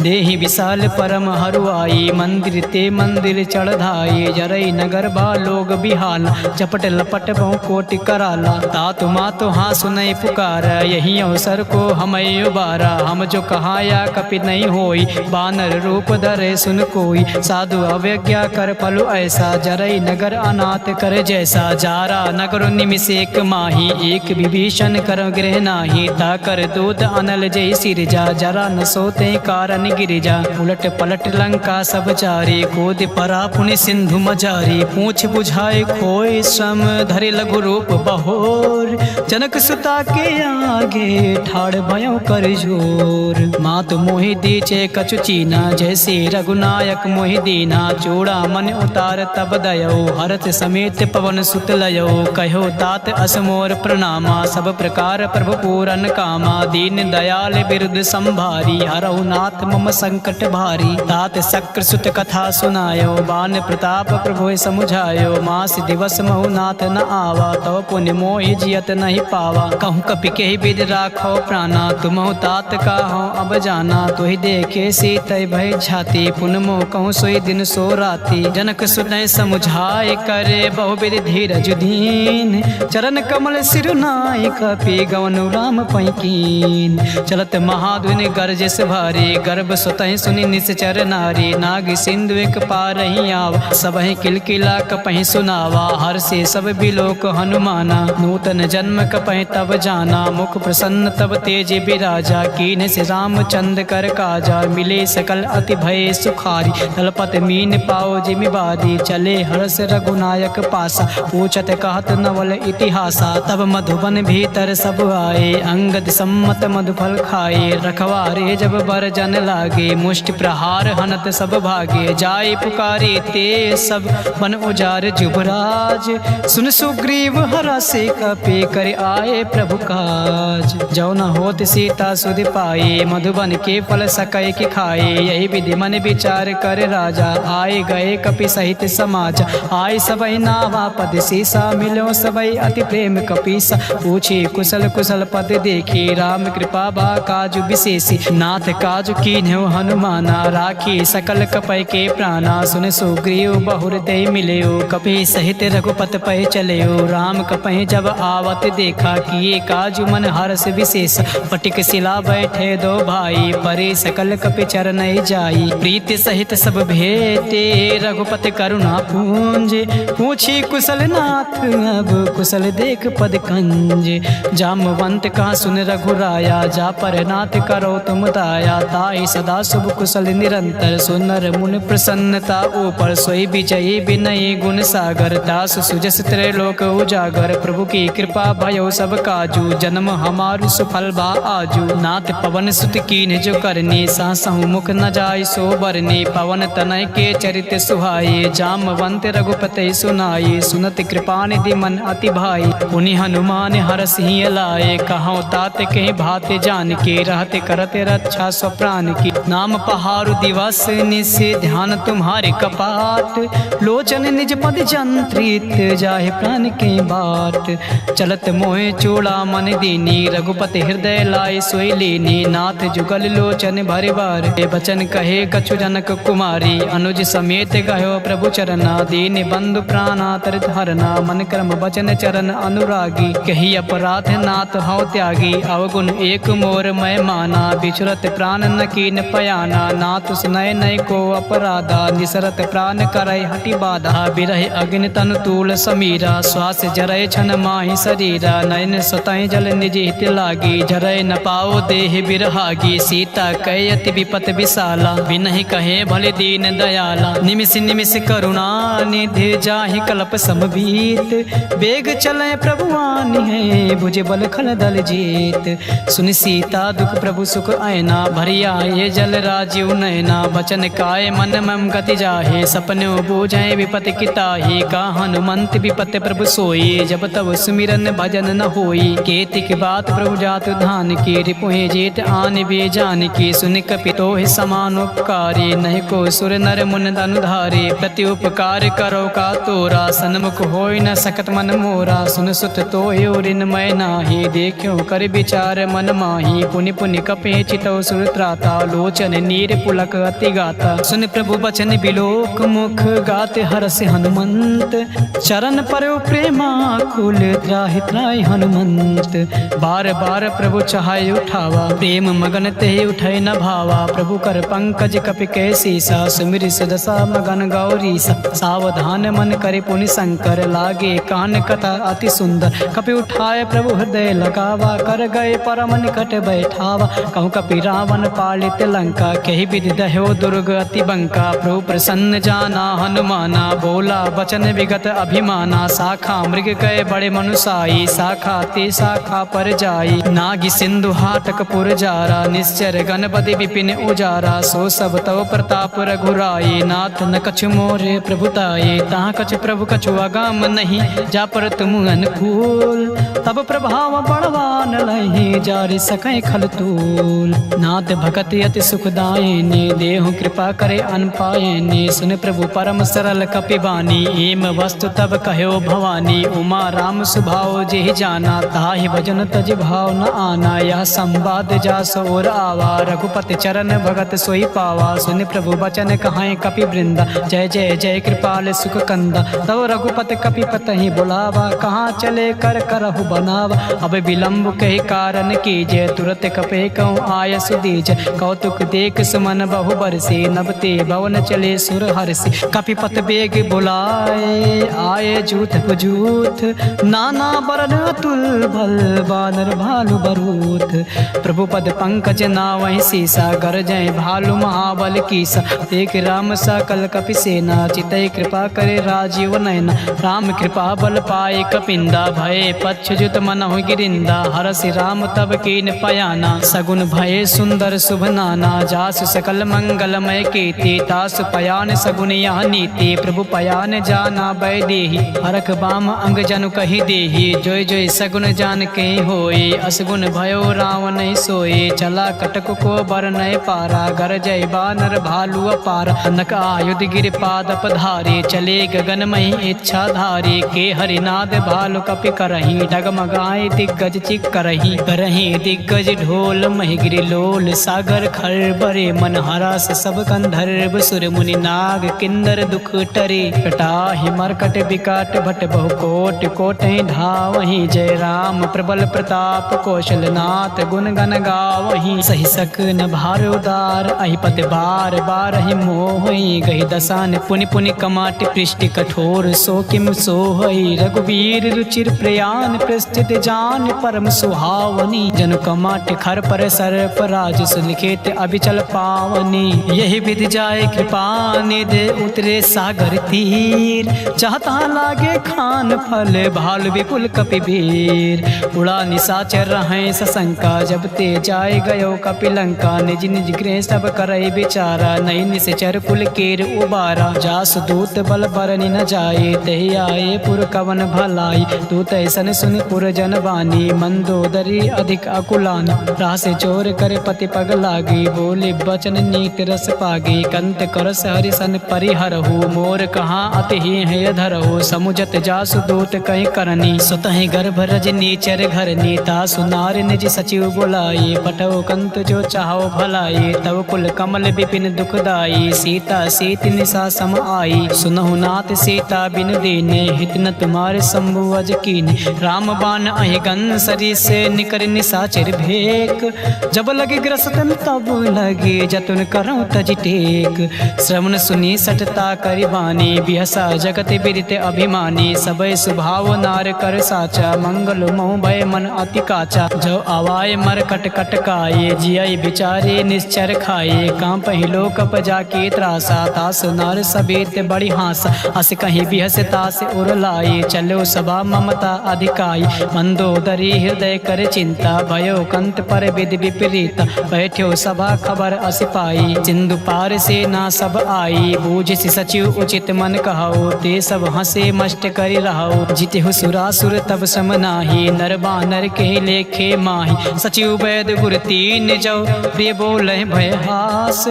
देहि विशाल परम हरुआई, मंदिर ते मंदिर चढ़धाई। जरई नगर बा लोग बिहाला, चपट लपट बहु कोटि कराला। तातु मातु हाँ सुनई पुकार, यही अवसर को हमें उबारा। हम जो कहाया कपि नहीं होई, बानर रूप धरे सुन कोई। साधु अवज्ञा कर फलु ऐसा, जरई नगर अनाथ कर जैसा। जारा नगर निमिष एक माही, एक विभीषण कर गृह नाही। ताकर दूत अनल जय सिरजा, जरा न सोते कारण गिरिजा। उलट पलट लंका सब चारी, कूद परा पुनि सिंधु मजारी। पूछ बुझाए खोए श्रम, धरे लघु रूप बहोर। जनक सुता के आगे, ठाड़ भयो कर जोर। मात मोहि दीचे कछु चीना, जैसे रघुनायक मोहि दीना। चूड़ा मन उतार तब दयो, हरत समेत पवन सुत लयो। कहो तात असमोर प्रणामा, सब प्रकार प्रभु पूरन कामा। दीन दयाल बिरुद संभारी, हरहु नाथ मम संकट भारी। तात शक्र सुत कथा सुनायो, बान प्रताप प्रभु समुझायो। मास दिवस महु नाथ न आवा, तव पुण्य मोहि जियत नहीं पावा। कहूँ कपि के विद राखो प्राणा, तुमहु तात काहू अब जाना। तुहि देखे सीतय भय छाती, पुन मोह कहूँ सोई दिन सो राती। जनक सुनय समुझाय करे, बहुविध धीरज दीन। चरण कमल सिरुनाय, कपि गवनु राम पैकीन। चलत महाधुनि गरजस भारी, गर्भ सुतहि सुनि निश्चर नारी। नाग सिंधु एक पारहि आवा, सबहि किलकिला कपहि सुनावा। हर से सब बिलोक हनुमाना, नूतन जन्म कपहि तब जाना। मुख प्रसन्न तब तेज बिराजा, कीन्ह से रामचंद्र कर काजा। मिले सकल अति भय सुखारी, तलपत मीन पाओ जिमि बादी। चले हर्ष रघुनायक पासा, पूछत कहत नवल इतिहासा। तब मधुबन भीतर भीतर सब आए, अंगद सम्मत मधुफल खाए। रखवारे जब बरजन लागे, मुष्टि प्रहार हनत सब भागे। जाए पुकारे ते सब बन उजार जुबराज, सुन सुग्रीव हरा से कपे कर आए प्रभु काज। जो न होत सीता सुध पाए, मधुबन के फल सकै कि खाए। यही विधि मन विचार कर राजा, आए गए कपि सहित समाज। आए सबई नावा पद सीसा, मिलो सबई अति प्रेम कपीसा। पूछे कुशल कुशल पद देखी, राम कृपा बा काजु विशेषी। नाथ काजु कीन्ह्यो हनुमाना, राखी सकल कपय के प्राणा। सुन सुग्रीव बहुर दे मिलयो, कपि सहित रघुपत पै चलयो। राम कपहि जब आवत देखा, किए काजु मन हर्ष विशेष। पटिक शिला बैठे दो भाई, परे सकल कपि चरण जाई। प्रीति सहित सब भेटे, रघुपति करुणा पूंज। पूछी कुशल नाथ अब कुशल देख पद कंज। जामवंत का सुन रघुराया, जा पर नाथ करो तुम दाया। ताई सदा शुभ कुशल निरंतर, सुनर मुन प्रसन्नता ऊपर। सोई विजयी विनयी गुण सागर, दास सुजस त्रैलोक उजागर। प्रभु की कृपा भयो सब काजू, जन्म हमारु सुफल बा आजू। नाथ पवन सुत कीन्ह जो करनी, सासहु मुख न जाय सो बरनी। पवन तनय के चरित सुहाए, जामवंत रघुपति सुनाए। सुनत कृपा निधि मन अति भाई, पुनि हनुमान हरस ही लाए। कहौं तात कहीं भाते जान के, रहते करते रक्षा स्वप्राण की। नाम पहारु दिवस निस, ध्यान तुम्हारे कपाट। लोचन निज पद जंत्रित, जाहे प्राण के बाट। चलत मोहे चूड़ा मन दीनी, रघुपति हृदय लाए सोई लीनी। नाथ जुगल लोचन भरे बार, बचन कहे कछु जनक कुमारी। अनुज समेत गयो प्रभु चरना, दीन बंधु प्राणातरित हरना। मन कर्म वचन चरण अनुरागी, कही अपराध नाथ हौ त्यागी। अवगुण एक मोर मैं माना, बिछुरत प्राण न कीन पयाना। नाथ सुनय नय को अपराधा, निसरत प्राण करय हटि बाधा। बिरह अग्नि तनु तूल समीरा, श्वास जरय छन माहि शरीरा। नयन स्वतः जल निज हित लागी, जरय न पाओ देह बिरहागी। सीता कय अति विपत विशाला, बिनहि कहे भले दीन दयाला। निमिष निमिष करुणा निधि, जाहि कल्प समबीत। बेग चले प्रभु आनि है, भुज बल खल दल जीत। सुनि सीता दुख प्रभु सुख आयना, भरिया ये जल राजीव नयना। बचन काय मन मम गति जाहे, सपनो बूझे विपत किताही। का हनुमंत विपत प्रभु सोई, जब तब सुमिरन भजन न होई। केतिक बात प्रभु जात धान की, रिपुहि जेत आन बे जान की। सुन कपि तोहि समान उपकारी, नहीं को सुर नर मुन अनुधारे। प्रति उपकार करो का तोरा, सन्मुख होय न सकत मन मोरा। सुन सुत तोहि ऋण मैं नाही, देखियो कर विचार मन माही। पुनि पुनि कपि चितौ सुर त्राता, लोचन नीर पुलक अति गाता। सुन प्रभु बचन बिलोक मुख, गाते हरसि हनुमंत। चरण परयो प्रेमा कुल, त्राहि त्राहि हनुमंत। बार बार प्रभु चाहे उठावा, प्रेम मगन ते उठै न भावा। प्रभु कर पंकज कपि कै सीसा, सुमिर सुदशा मगन गौरीसा। सावधान मन करे पुनि शंकर, लागे कान कथा अति सुंदर। कपि उठाए प्रभु हृदय लगावा, कर गए परम निकट बैठावा। कहूँ कपि रावण पालित लंका, कही विधि दह्यो दुर्ग अति बंका। प्रभु प्रसन्न जाना हनुमाना, बोला वचन विगत अभिमाना। शाखा मृग कय बड़े मनुसाई, शाखा ते शाखा पर जाई। नागी सिंधु हाटक पुर जारा, निश्चर गणपति विपिन उजारा। सो सब तव प्रताप रघुराई, नाथ न कछु मोरे प्रभुताये। तहाँ कछु प्रभु कछु अगम नहीं, जा पर तुम अनुकूल। तब प्रभाव बड़वान लहि, जारि सकै खल तूल। नाथ भगत अति सुखदायिनी, देहु कृपा करे अन पायनी। सुन प्रभु परम सरल कपि बानी, एम वस्तु तब कह्यो भवानी। उमा राम सुभाव जेहि जाना, ताहि भजन तज भाव न आना। यह संवाद जा सोर आवा, रघुपति चरण भगत सोई पावा। सुन प्रभु बचन कहाय कपि वृंदा, जय जय जय कृपाल सुख कंदा। तब रघुपति कपि पतहि बुलावा, कहाँ चले कर करहु बनावा। अब विलंब कहि कारण कीजय, तुरत कपे कहूँ आय सुदीज। कौतुक देख सुमन बहु बरसे, नबते भवन चले सुर हर्षि। कपिपत बेग बुलाए, आए जूथ पुजूथ। नाना बरन अतुल भल, बानर भालु बरूथ। प्रभु पद पंकज नावहि सीसा, गरजय भालु महाबल कीसा। देख राम सकल कपि सेना, चितै कृपा करे राजीव नयना। राम कृपा बल पाए कपिंदा, भय पच्छ जुत मनहु गिरिंदा, हरसि राम तब कीन पयाना। सगुन भये सुंदर शुभ नाना, जासु सकल मंगलमय कीर्ति। तासु पयान सगुन यह नीति, प्रभु पयान जाना बैदेही। हरख बाम अंग जनु कही देही, जोय जोय सगुन जान के होए। असगुन भयो रावण सोए, चला कटक को बर नय पारा। गर जय बानर भालू अपार, नक आयुध गिर पाद पधारे। चले गगनमयी इच्छा धारे, के हरिनाद भालु कपि करही। डगमगाए दिग्गज चिक करही, करही दिग्गज ढोल महिगिरि लोल। सागर खर बरे मन हरस, सब गंधर्व सुर मुनि नाग किन्नर दुख टरे। कटाहि मरकट विकट भट बहु कोट, कोटहि धावहि। जय राम प्रबल प्रताप कौशलनाथ, गुण गण गावहि। सहि सकन भार उदार, अहिपति बार बारहि मोहि। गहि दसान पुनि पुनि कमाट पृष्टि कठोर। सो किम सोहई रघुवीर रुचिर प्रयान, प्रस्थित जान परम सुहावनी। जनु कमाट खर पर सर्प राज, सुलिखित अभिचल पावनी। यही विधि जाय कृपा निधि, उतरे सागर तीर। चाहता लागे खान फल, भालु विपुल कपिवीर। उड़ा निशाचर रहें सशंका, जब ते जाय गयो कपिलंका। निज निज गृह सब करई विचारा, नई निश्चर कुल केर उबारा। जासु दूत बल बरनि न जाए, तहि आए पुर कवन भलाई। दूत ऐसन सुनि पुर जन बानी, मंदोदरी अधिक अकुलानी। रास चोर कर पति पग लागी, बोले बचन नीत रस पागी। कंत करस हरिसन परिहरहु, मोर कहाँ अति है धरहु। समुझत जासु दूत कहीं करनी, सुतहि गर्भ रजनी चर घरनी। तासु नार निज सचिव बुलाई, पठो कंत जो चाहो भलाई। तब कुल कमल विपिन दुखदाई, सीता सीत निशा सम आई। सुनहु नाथ सीता बिन दीने, हित न तुम्हारे शंभु अज कीने। राम बाण अहि गन सरी से, निकर निशाचर भेक। जब लगे ग्रसतन तब लगे, जतुन करऊं तज टेक। श्रवण सुनी सटता करि बानी, बिहसा जगत बिदित अभिमानी। सबय सुभाव नार कर साचा, मंगल मोह भय मन अति काचा। जो आवाय मर कट कट काये, जिय बिचारे निश्चर खाए। कांपहि लोक जाके त्रासा, तास नार सቤत बड़ी हासा। अस कहीं बिहस तास उर लाई, चलो सभा ममता अधिकाई। मंदोदरी हृदय कर चिंता, भयो कंत पर विधि विपरीता। बैठ्यो सभा खबर अस पाई, सिंधु पार से ना सब आई। बूझ सचिव उचित मन कहो, ते सब हंसे मष्ट करि रहो। जितहु सुरासुर तब सम नाही, नर बानर के लेखे माही। सचिव वैद गुर तीन जो, प्रिय बोले भय हास।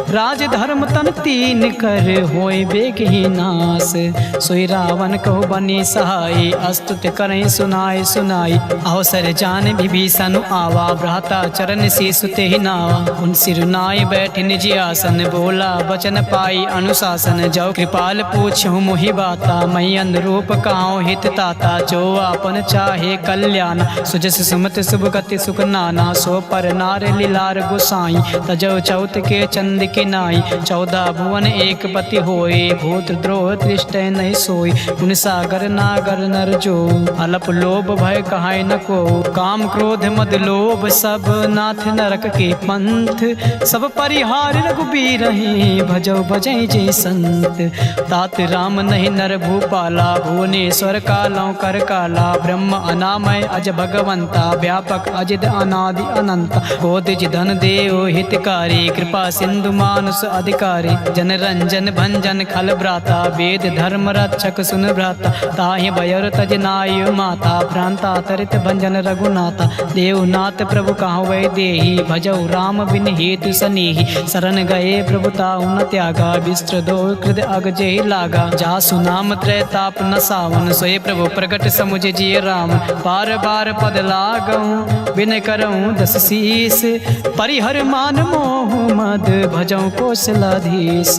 राज धर्म तन तीन कर, होय बेग ही नास। सोई रावण कहो बनी सहाय, अस्तुत करें सुनाय सुनाई। अवसर जान विभीषण आवा, भ्राता चरण से सुते ही नावा। उन सिरुनाय बैठ निज आसन, बोला बचन पाई अनुशासन। जो कृपाल पूछूं मोहि बाता, मई अनुरूप कहाऊं हित ताता। जो आपन चाहे कल्याण, सुजस सुमत शुभ गति सुख नाना। सो पर नार लीलार गोसाई, तजो चौथ के चंद के नाई। 14 भुवन एक पति होए, भूत द्रोह दृष्ट नहीं सोई। गुण सागर नागर नर जो, अलप लोभ भय कहाय न को। काम क्रोध मद लोभ सब, नाथ नरक के पंथ। सब परिहार रघुबीर रहे, भजो भजै जय संत। तात राम नहीं नर भूपाला, भुवनेश्वर कालों कर काला। ब्रह्म अनामय अज भगवंता, व्यापक अजिद अनादि अनंता। कोदिज धन देव हितकारी, कृपा सिंधु मानुष अधिकारी। जन रंजन भंजन खल भ्राता, वेद धर्म रक्षक सुन भ्राता। ताहि बयर तज नाय माता, प्रांता तरित भंजन रघुनाथा। देवनाथ प्रभु कहाँ वै देही, भजौ राम बिन हेतु सनेही। शरण गए प्रभु ताहु न त्यागा, विस्त्र दो कृद अग जेहि लागा। जासु नाम त्रय ताप न सावन, सोए प्रभु प्रगट समुझ जिय राम। बार बार पद लागऊं, बिन करऊं दस शीस। परिहर मान मोह मद, भजऊं कौशलाधीश।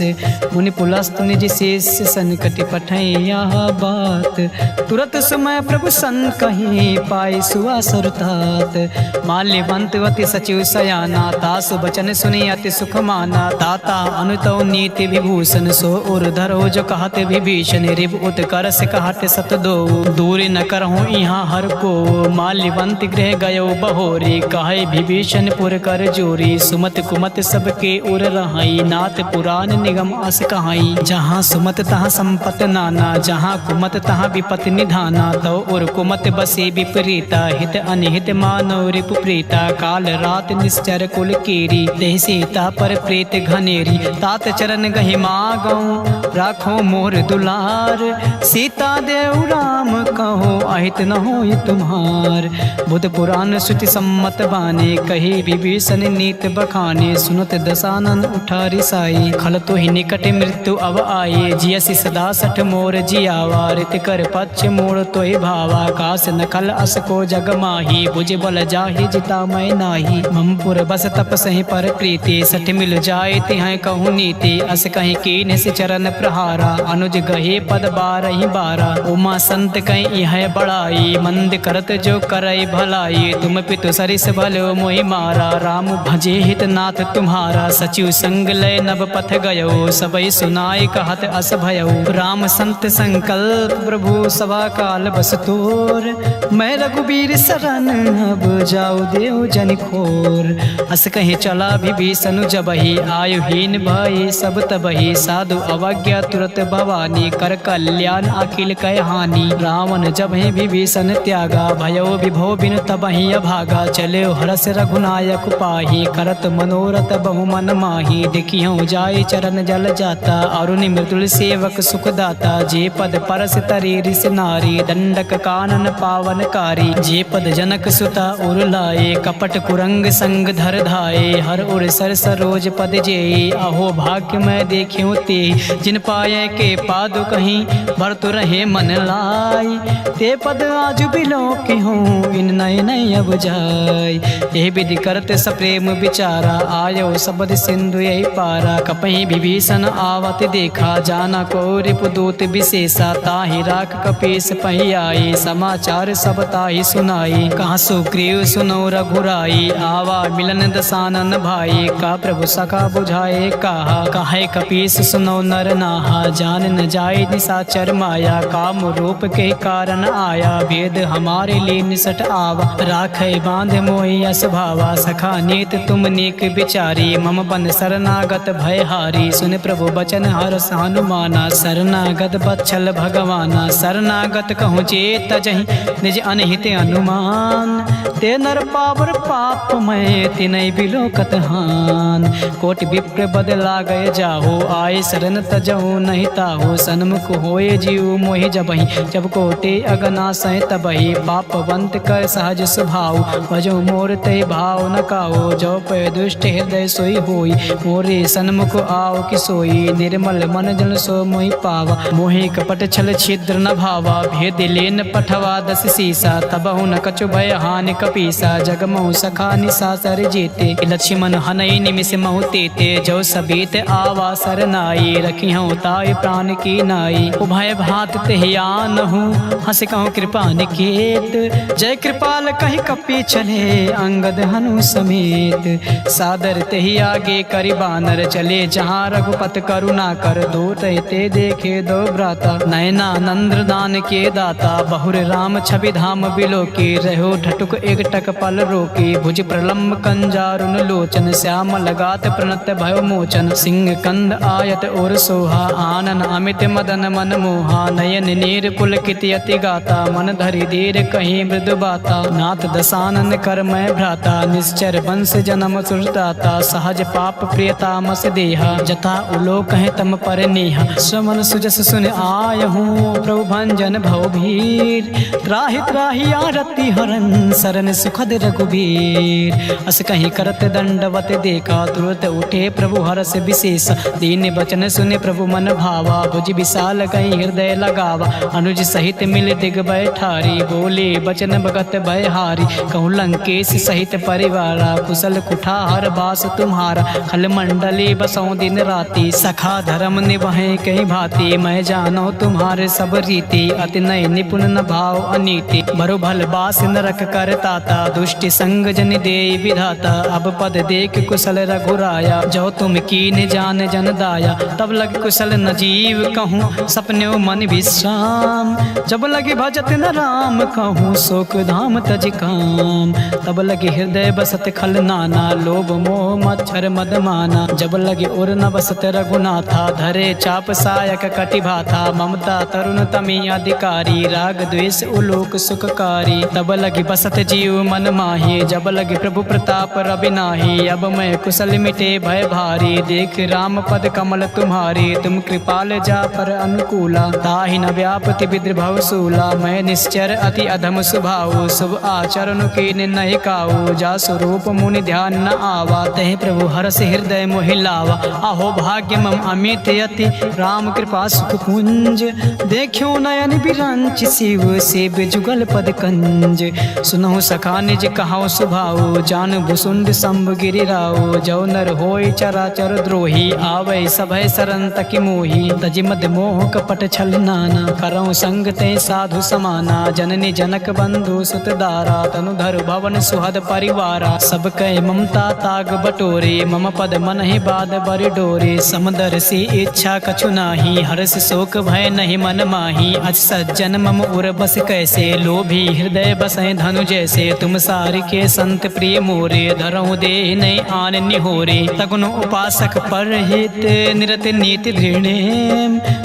मुनि पुलस्त निज शेष, संकट पठै यह बात। तुरत समय प्रभु सन कहीं, पाई सुआ सुरतात। माल्यवंत अति सचिव सयाना, तासु बचन सुनी अति सुख माना। ताता अनुतौ नीति विभूषण, सो उर धरो जो कहते विभीषण। रिप उत्कर से कहते सत दो, दूर न करहूँ यहाँ हर को। माल्यवंत गृह गयो बहोरी, कहे विभीषण पुर कर जोरी। सुमत कुमत सबके उर रहाई, नाथ पुराण निगम अस कहाई। जहाँ सुमत तहाँ संपत नाना, जहाँ कुमत तहाँ विपत निधाना। तो उर कुमत बस बसे विपरीता हित अनिहित मानव रिपु प्रीता काल रात निश्चर कुल कीरी देह सीता पर प्रीत घनेरी तात चरण गहि मागऊं राखो मोर दुलार सीता देव राम कहो अहित न होय तुम्हार बुध पुराण श्रुति सम्मत बाने कही विभीषण नीत बखाने सुनत दसानन उठा रिसाई खल तो ही निकट मृत्यु अब आए जियसि सदा सठ मोर जियावा रित कर पक्ष मोड़ तो ही भावा कास नखल अस को जग माही बुझ बल जाहि जिता मैं नाही ममपुर बस तप सही पर प्रीति सठ मिल जाए तिहाय कहूँ नीति अस कहीं कीन से चरण प्रहारा अनुज गहे पद बारहि बारा उमा संत कहीं यह बड़ाई मंद करत जो करई भलाई तुम पितु सरिस भलो मोहि मारा राम भजे हित नाथ तुम्हारा सचिव संग लय नभ पथ गयो सबई सुनाई कहत अस भयो राम संत संकल्प प्रभु सभा काल बस तोर मैं रघुबीर शरण अब जाऊ देव जन खोर अस कहीं चला विभीषण जबहि आयुहीन भई सब तबहि साधु अवज्ञा तुरत भवानी कर कल्याण अखिल कह हानि रावण जबहि विभीषण त्यागा भयो विभो बिन तबहि अभागा चले हरस रघुनायक पाही करत मनोरथ बहु मन माही देखियो जाय चरण जल जाता अरुण मृदुल सेवक सुखदाता जे पद परस तरी रिस नारी दंडक कानन पावन कारी जे पद जनक सुता उर लाए कपट कुरंग संग धर धाये हर उर सर सरोज पद जे अहो भाग्य मैं देखियो ते जिन पाए के पादु कहीं भरत रहे मन लाई ते पद आज बिलो के हूँ इन नय नय अब जाय ये विधि करत सप्रेम विचारा आयो सबद सिंधु यही पारा कपहि विभीषण आवत देखा जाना को रिपुदूत विशेषा ताहि राख कपीस पही आई समाचार सब ताहि सुनाई कहाँ सुग्रीव सुनो रघुराई आवा मिलन दसानन भाई का प्रभु सखा बुझाए कहा काहे कपीस सुनो नर नाहा जान न जाए निशाचर माया काम रूप के कारण आया भेद हमारे लिए निसट आवा राखे बांध मोहि यस भावा सखा नीत तुम नीक विचारी मम बन शरणागत भय हारी सुन प्रभु बचन हरस हनुमाना शरणागत बच्छल भगवाना शरणागत कहूँ चेत जहि निज अनहित अनुमान ते नर पावर पाप मैं तिनय बिलो कतहान कोट विप्र बदला गए जाहो आए शरण तजहु नहीं ताहो सन्मुख होए जीव मोहि जबहि जब कोटे अगना सह तबहि पापवंत कर सहज स्वभाव भजो मोर ते भाव न काओ जो पे दुष्ट हृदय सोई होई मोरे सन्मुख आओ कि सोई निर्मल मन जन सो मोहि पावा मोहि कपट छल छिद्र न भावा भेद लेन पठवा दस सीसा तबहु न कछु भय हानि कपीसा जगमहु सखा निशाचर जेते लक्ष्मण हनई निमिष महु तेते जो सबीत आवा सरनाई रखिहु ताय प्राण की नाई उभय भात तेहियान हूँ हंस कहूँ कृपा निकेत जय कृपाल कहीं कपी चले अंगद हनु समेत सादर तेहि आगे करि बानर चले जहाँ रघुपत करुणा कर दो ते देखे दो भ्राता नयना नंद्र दान के दाता बहुर राम छवि धाम बिलो के रहो ठटुक एक टक पल रोके भुज प्रलम्ब कंजारुन लोचन श्याम लगात प्रणत भयो मोचन सिंह कंद आयत और सोहा आनन अमित मदन मन मोहा नयन नीर पुलकित यति गाता मन धरि धीर कहीं मृदु बाता नाथ दसानन कर मैं भ्राता निश्चर वंश जन्म सुरदाता सहज पाप प्रियता मस देहा जथा उलो कहे तम पर नेहा स्वमन सुजस सुन आय हूँ प्रभु भंजन भव भीर त्राहि त्राहि आरती हरन सरन सुखद रघुबीर अस कहीं करत दंडवत देखा तुरत उठे प्रभु हरस विशेष दीन बचन सुने प्रभु मन भावा भुज विशाल कहीं हृदय लगावा अनुज सहित मिल दिग बैठारी बोले बचन भगत भयहारी कहूँ लंकेश सहित परिवारा कुशल कुठार बास तुम्हारा खल मंडली बसों दिन राति सखा धर्म निभाए कहीं भांति मैं जानो तुम्हारे सब रीति अति नय निपुण न भाव अनीति बरु भल बास नरक कर ताता दुष्टि संग जन दे विधाता अब पद देख कुशल रघुराया जो तुम कीन जान जन दाया तब लग कुशल न जीव कहूँ सपने मन विश्राम जब लगे भजत न राम कहूँ शोक धाम तज काम तब लगे हृदय बसत खल नाना लोभ मोह मच्छर मद माना जब लगे उर न बसत रघुनाथा धरे चाप सायक कटि भाथा ममता तरुण तमी अधिकारी राग द्वेष उलो लोक सुखकारी। तब लगी बसत जीव मन माही, जब लगी प्रभु प्रताप रवि नाही। अब मैं कुशल मिटे भय भारी, देख राम पद कमल तुम्हारी। तुम कृपाल जा पर अनुकूला, ताहि न व्यापति विद्रभव सूला। मैं निश्चर अति अधम स्वभाव, शुभ आचरण के नहीं काऊ। जा स्वरूप मुनि ध्यान न आवा, तहि प्रभु हरष हृदय मोहि लावा। आहो भाग्य मम अमित यति, राम कृपा सुख कुंज। देखियो नयन बिरंच, शिव सेव जुगल पद कंज। सुनहु सखा निज कहाओ सुभाऊ, जान भुसुंड शंभ गिरिराऊ। जो नर होय चराचर द्रोही, आवै सभय सरन तकि मोही। तजि मद मोह कपट छल नाना, करऊँ संग ते साधु समाना। जननी जनक बंधु सुत दारा, तनुधर भवन सुहद परिवारा। सब कह ममता ताग बटोरे, मम पद मन ही बाद बरि डोरे। समदर सी इच्छा कछु नाही, हर्ष शोक भय नहीं मन माही। अज सज्जन मम उर बस कैसे, लोभी हृदय बसै धनु जैसे। तुम सारि के संत प्रिय मोरे, धरऊँ देह नहीं आन निहोरे। तगुनु उपासक पर हित, निरत नीति दृढ़।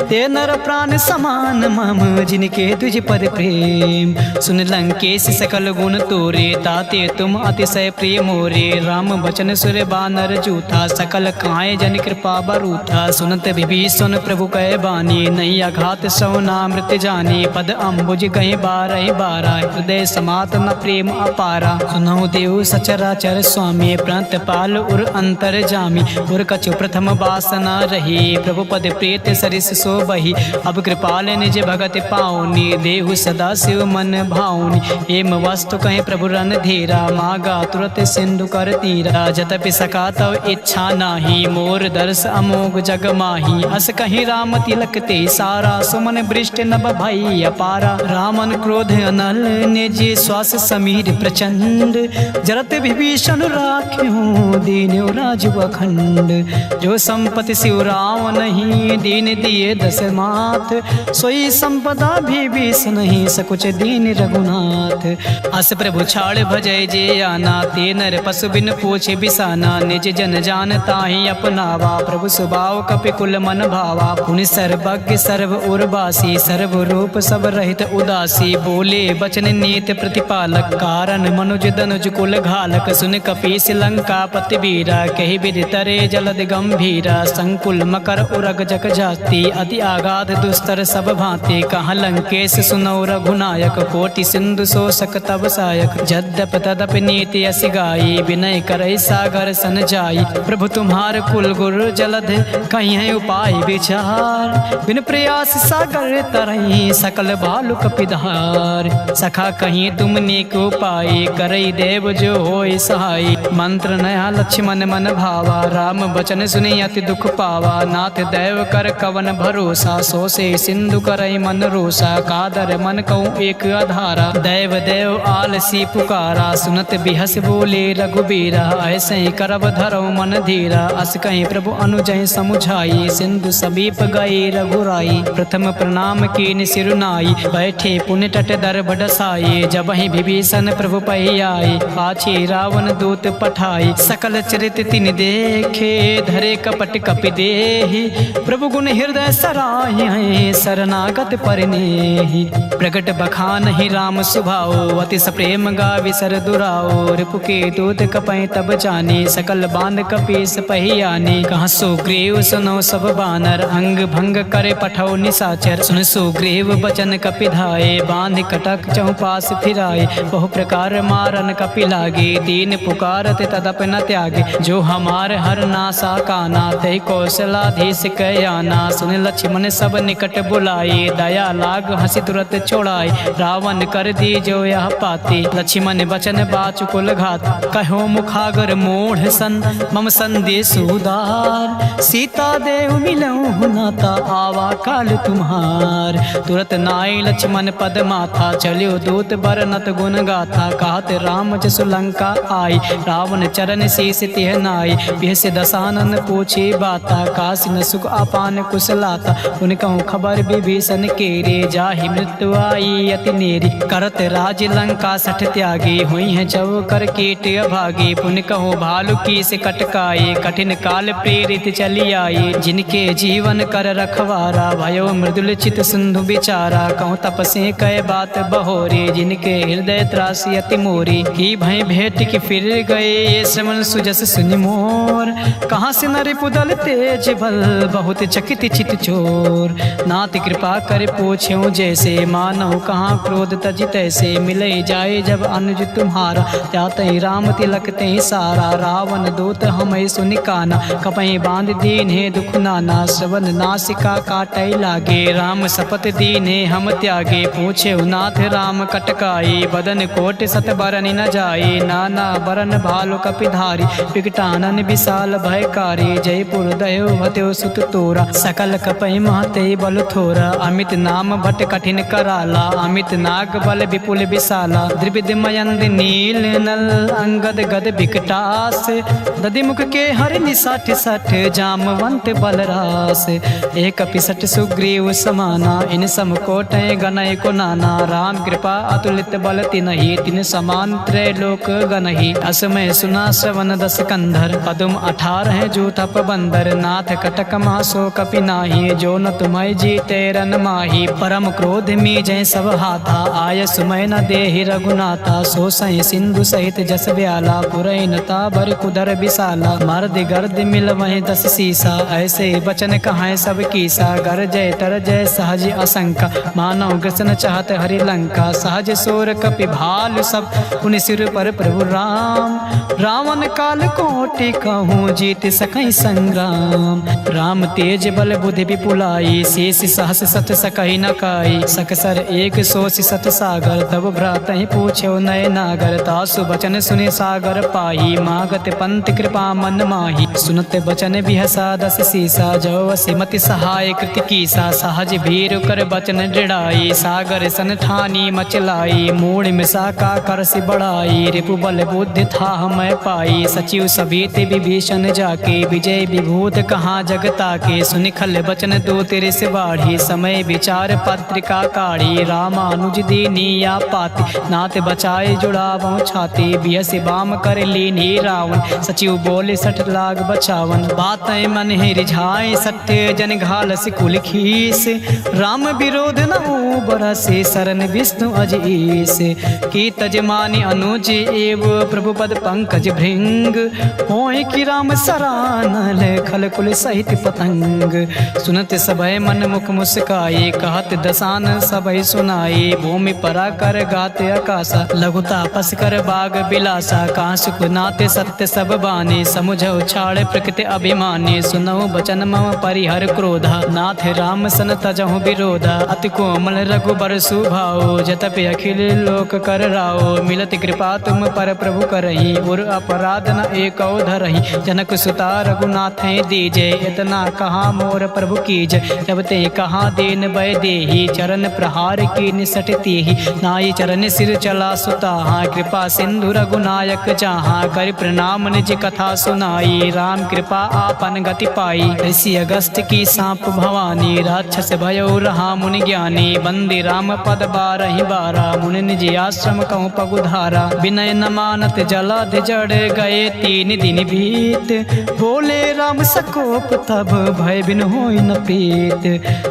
ते नर प्राण समान मम, जिनके तुझ पद प्रेम। सुन लंकेश सकल गुण तोरे, ताते तुम अतिशय प्रिय मोरे। राम बचन सुर बानर जूथा, सकल काए जन कृपा बरूथा। सुनत विभीषण प्रभु कह बानी, नहीं आघात सौ नामृत जानी। पद अम्बुज कहीं बारह बारा, हृदय समात न प्रेम अपारा। सुनहु देव सचराचर स्वामी, प्रांत पाल उर अंतर जामी। उर कछु प्रथम वासना रही, प्रभु पद प्रेत सरिस सो बही। अब कृपाल निज भगत पाऊनी, देहु सदा शिव मन भाऊनी। एम वस्तु कहीं प्रभु रन धीरा, मागा तुरत सिंधु कर तीरा। जतपि सका तव इच्छा नाही, मोर दर्श अमोघ जग माही। अस कहीं राम तिलक ते सारा, सुमन बृष्ट नभ भई अपारा। रामन क्रोध अनल, निज श्वास समीर प्रचंड। जरत विभीषण राख्यो, दीन्यो राजु अखंड। जो संपत्ति शिव राम नहीं, दीन दिए दस माथ। सोई संपदा विभीषण नहीं, सकुच दीन रघुनाथ। अस प्रभु छाड़ भजय जे आना, ते नर पशु बिन पूछे बिसाना। निज जन जान ताहि अपनावा, प्रभु स्वभाव कपिकुल मन भावा। पुनि सर्वज्ञ सर्व उर्वासी, सर्व रूप सब रहित उदासी। बोले बचन नीत प्रतिपालक, कारण मनुज दनुज कुल घालक। सुन कपीस लंका पति बीरा, कही विधि तरे जलद गंभीरा। संकुल मकर उरग जग जाति, अति आगाध दुस्तर सब भांति। कहाँ लंकेश सुनौ रघुनायक, कोटि सिंधु शोषक तब सायक। जद्यप तदपि नीति अस गाई, विनय करई सागर सन जाई। प्रभु तुम्हार कुल गुरु जलध, कहीं है उपाय विचार। बिन प्रयास सागर तरई, सकल बालु कपिधार। सखा कहीं तुम नेक उपाय, करई देव जो होय सहाय। मंत्र नया लक्ष्मण मन भावा, राम बचन सुनि अति दुख पावा। नाथ दैव कर कवन भरोसा, सो से सिंधु करई मन रोसा। कादर मन कहूँ एक आधारा, दैव देव आलसी पुकारा। सुनत बिहस बोले रघुबीरा, ऐसे करब धरो मन धीरा। अस कहीं प्रभु अनुजय समुझाई, सिंधु समीप गए रघुराई। प्रथम प्रणाम कीन सिरुनाई, बैठे पुण्य तट दर बडसाई। जब ही विभीषण प्रभु पही आए, पाछे रावण दूत पठाई। सकल चरित तिन देखे, धरे कपट कपि देहि। प्रभु गुण हृदय सराहि, शरणागत परिनेहि। प्रगट बखान ही राम सुभाओ, अति प्रेम गावि सर दुराओ। रिपु के दूत कपै तब जाने, सकल बांध कपीस पही आने। कहाँ सुग्रीव सुनो सब बानर, अंग भंग करे पठौ निशाचर। सुन सुग्रीव बचन कपि धाये, बांध कटक चौपास फिराए। बहु प्रकार मारन कपि लागे, दीन पुकारत तदप न त्यागे। जो हमार हर नासा काना, तै कौशलाधीश कयाना। सुन लक्ष्मण सब निकट बुलाए, दया लाग हंसी तुरत छोड़ाए। रावण कर दी जो यह पाते, लक्ष्मण बचन बाचु कुल घात। कहो मुखागर मोढ़ सन, मम संदेश उदार। सीता देव मिलऊँ नाता, आवा काल तुम्हार। तुरत नाई लक्ष्मण पद माथा, चलियो दूत बरनत गुण गाथा। कहत राम जसु लंका आई, रावण चरण शीस तिह नाई। बिहस दसानन पूछे बाता, काशी न सुख अपान कुशलाता। उन कहूँ खबर विभीषण केरे, जाहि मृत्यु आई अति नेरी। करत राज लंका सठ त्यागी, हुई है जव कर कीट अभागी। पुन कहो भालू की से कटकाए, कठिन काल प्रेरित चली आई। जिनके जीवन कर रखवारा, भयो मृदुल चित सिंधु बिचारा। कहूँ तपसे कह कहे बात बहोरी, जिनके हृदय त्रासी अति मोरी, की भय भेंट की फिर गए ये श्रवण सुजस सुनि मोर। कहाँ से नर पुदल तेज बल, बहुत चकित चित चोर, नाथ कृपा कर पूछ्यो जैसे, मानव कहाँ क्रोध तज तैसे, मिले जाए जब अनुज तुम्हारा, जाते राम तिलक ते सारा, रावण दूत हमें सुनि काना, कपहि बांध दीन है दुख नाना, श्रवण नासिका काटै लागे, राम शपथ दीने हम त्यागे, पूछे नाथ राम कटकाई, बदन कोट सत बरन न जाए, नाना बरन भालु कपिधारी, विकटानन विशाल भयकारी, जयपुर दयो भत्यो सुत तोरा, सकल कपहि महते बल थोरा, अमित नाम भट कठिन कराला, अमित नाग बल विपुल विशाला, द्रिविद मयंद नील नल, अंगद गद विकटास, दधिमुख के हरि निसठ सठ, जामवंत बलरास, एक पिसठ सुग्रीव समाना, इन सम कोटय गनय को नाना, राम कृपा अतुलित बल तिनहि, तिन समान त्रैलोक गनहि, असमय सुना श्रवण दस कंधर, पदुम 18 जो तप बंदर, नाथ कटक मासो कपि नाही, जो न तुम्हें जीते रन माही, परम क्रोध मी जय सब हाथा, आय सुमय न देहि रघुनाथा, सो सहि सिंधु सहित जस ब्याला, पुरैनता भर कुदर विशाला, मर्द गर्द मिल वहीं 10 सीसा, ऐसे बचन कहाँ सब कीसा, गर जय तर जय सहज असंका, मानव ग्रसन चाहत हरि लंका, सहज सोर कपि भालु सब, पुनि सिर पर प्रभु राम, रावण काल कोटि कहूँ जीत सकई संग्राम, राम तेज बल बुद्धि विपुलाई, शेष सहस सत सकहि न काई, सकसर एक सोष सत सागर, तब भ्रातहि पूछ्यो नय नागर, तासु बचन सुनि सागर पाही, मागत पंत कृपा मन माही, सुनत बचन बिहसा 10 सीसा, जो वसिमति सहाय कृत कीसा, सहज भीर कर बचन दृढ़ाई, सागर सन ठानी मचलाई, मूड मिसा का करसि बढ़ाई, रिपु बल बुद्धि था मैं पाई, सचिव सभीत विभीषण जाके, विजय विभूत कहाँ जगता के, सुनिखल बचन दो तेरे से बाढ़ी, समय विचार पत्रिका काढ़ी, रामानुज दीनिया पाति, नाथ बचाए जुड़ावो छाती, बियसि बाम कर लीनी रावण, सचिव बोले 60 लाख बचावन, बातें मन है रिझाए सत्य, जन घाल कुल खीस, राम विरोध न बरसे, शरण विष्णु अजीस, की तजमानी अनुज एव प्रभु पद पंकज भृंग, होय कि राम सरानल खल कुल सहित पतंग, सुनत सभय मन मुख मुस्काए, कहत दसान सभय सुनाए, भूमि परा कर गाते आकाशा, लघु तापस कर बाग बिलासा, कांसुक नाते सत्य सब बाने, समुझ उछाड़ प्रकृति अभिमानी, सुनहु बचन मम परिहर क्रोधा, नाथ राम सन तजहु विरोधा, अति कोमल रघुबर सुभाओ, जतपि अखिल लोक कर राओ, मिलत कृपा तुम पर प्रभु करही, उर अपराध न एको धरही, जनक सुता रघुनाथ दीजे, इतना कहा मोर प्रभु कीज, जब ते कहा दीन भय देही, चरण प्रहार की निसटती ही, नाई चरण सिर चला सुता, कृपा सिंधु रघुनायक जहाँ, कर प्रणाम निज कथा सुनाई, राम कृपा आपन गति पाई, ऋषि अगस्त की सांप भवानी, राक्षस भयो रहा मुनि ज्ञानी, बंदी राम पद 12 मुनि निज आश्रम कहूँ पगुधारा, विनय न मानत जलध जड़ गए 3 दिन बीत, बोले राम सकोप तब भय बिन होई न प्रीत,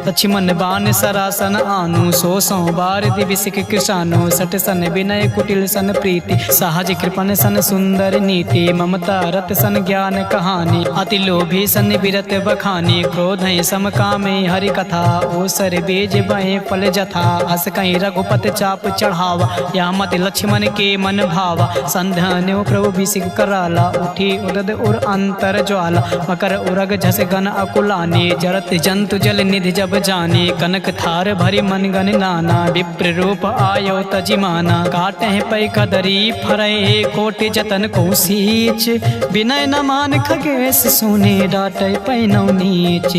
लक्ष्मण बाण सरासन आनु, 100 बार दिविसिक कृषानु, 60 सन विनय कुटिल सन प्रीति, सहज कृपन सन सुंदर नीति, ममता रत सन ज्ञान कहानी, अति लोभी सन विरत बखानी, क्रोध सम कामे हरि कथा, ओसर बीज बहे फल जथा, अस कहीं रघुपत चाप चढ़ावा, या मत लक्ष्मण के मन भावा, संध्यान्यो प्रभु बिसिक कराला, उठी उदद उर अंतर ज्वाला, मकर उरग झस गन अकुलाने, जरत जंतु जल निधि जब जाने, कनक थार भरी मन गन नाना, विप्र रूप आयो तजिमाना, काटे पै कदरी फरय कोटि जतन को सींच, विनय न मान खगेश सुने डाटे पैनौ नीच,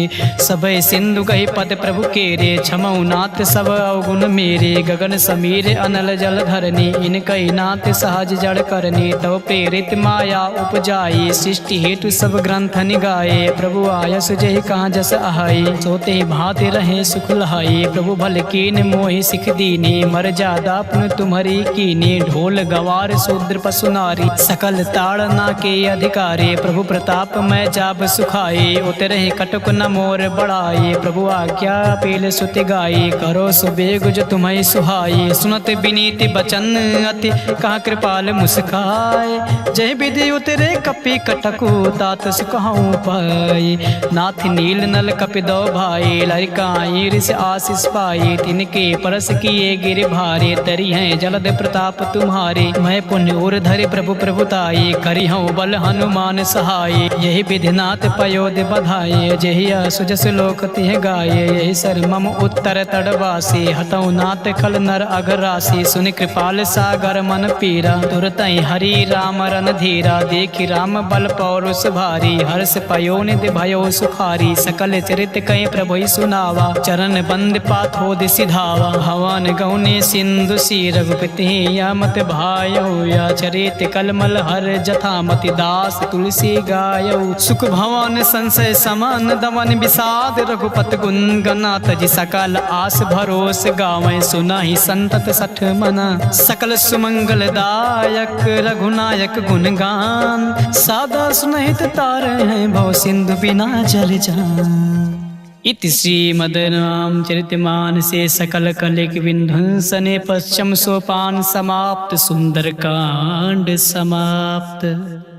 सबय सिंधु गहि पद प्रभु केरे, छमऊ नाथ सब अवगुण मेरे, गगन समीर अनल जल धरनी, इनकई नाथ सहज जड़ करनी, तव प्रेरित माया उपजाई, सृष्टि हेतु सब ग्रंथ निगाए, प्रभु आयस जहि कहाँ जस आहाई, सोते भाते रहे सुख लहाई, प्रभु भल कीन मोहि सिख दीनी, मर जादा पुन तुम्हारी कीनी, ढोल गवार शूद्र पशु नारी, सकल ताड़ना के अधिकारी, प्रभु प्रताप मैं जाब सुखाए, उतरे कटुक न मोर बढ़ाए, प्रभु आज्ञा पील सुति गाई, करो सुबेग जो तुम्हें सुहाए। सुनत विनीत बचन अति कहा कृपाल मुस्काए। जय विधि उतरे कपि कटकु तात सुकहु पाए। नाथ नील नल कपि दो भाई लरिकाई ऋष आशीष पाए। तिनके परस किए गिर भारे तरी हैं जलद प्रताप तुम्हारे। मैं पुण्य और धरे प्रभु प्रभुताई करी हूँ बल हनुमान सहाय। यही विधिनाथ पयोध बधाये जही सुजस लोक तिह गाये। यही सर मम उत्तर तड़वासी हतौ नाथ खल नर अघरासी। सुन कृपाल सागर मन पीरा तुरतई हरि राम रन धीरा। देखी राम बल पौरुष भारी हर्ष पयो निधि भयो सुखारी। सकल चरित कई प्रभु सुनावा चरण बंद पाथोद सिधावा। हवन गौने सिंधु सी रघुपति या मत भायो। या चरित कलमल हर जथामति दास तुलसी गायो। सुख भवन संशय समान दमन विषाद रघुपत गुण गनाथ जी। सकल आस भरोस गावें सुनाहि संतत सठ मना। सकल सुमंगल दायक रघुनायक गुणगान। सादा सुनहित तारे हैं भव सिंधु बिना जल जान। इति श्रीमद्रामचरितमानसे सकल कलिक विध्वंसने पश्चिम सोपान समाप्त। सुंदर कांड समाप्त।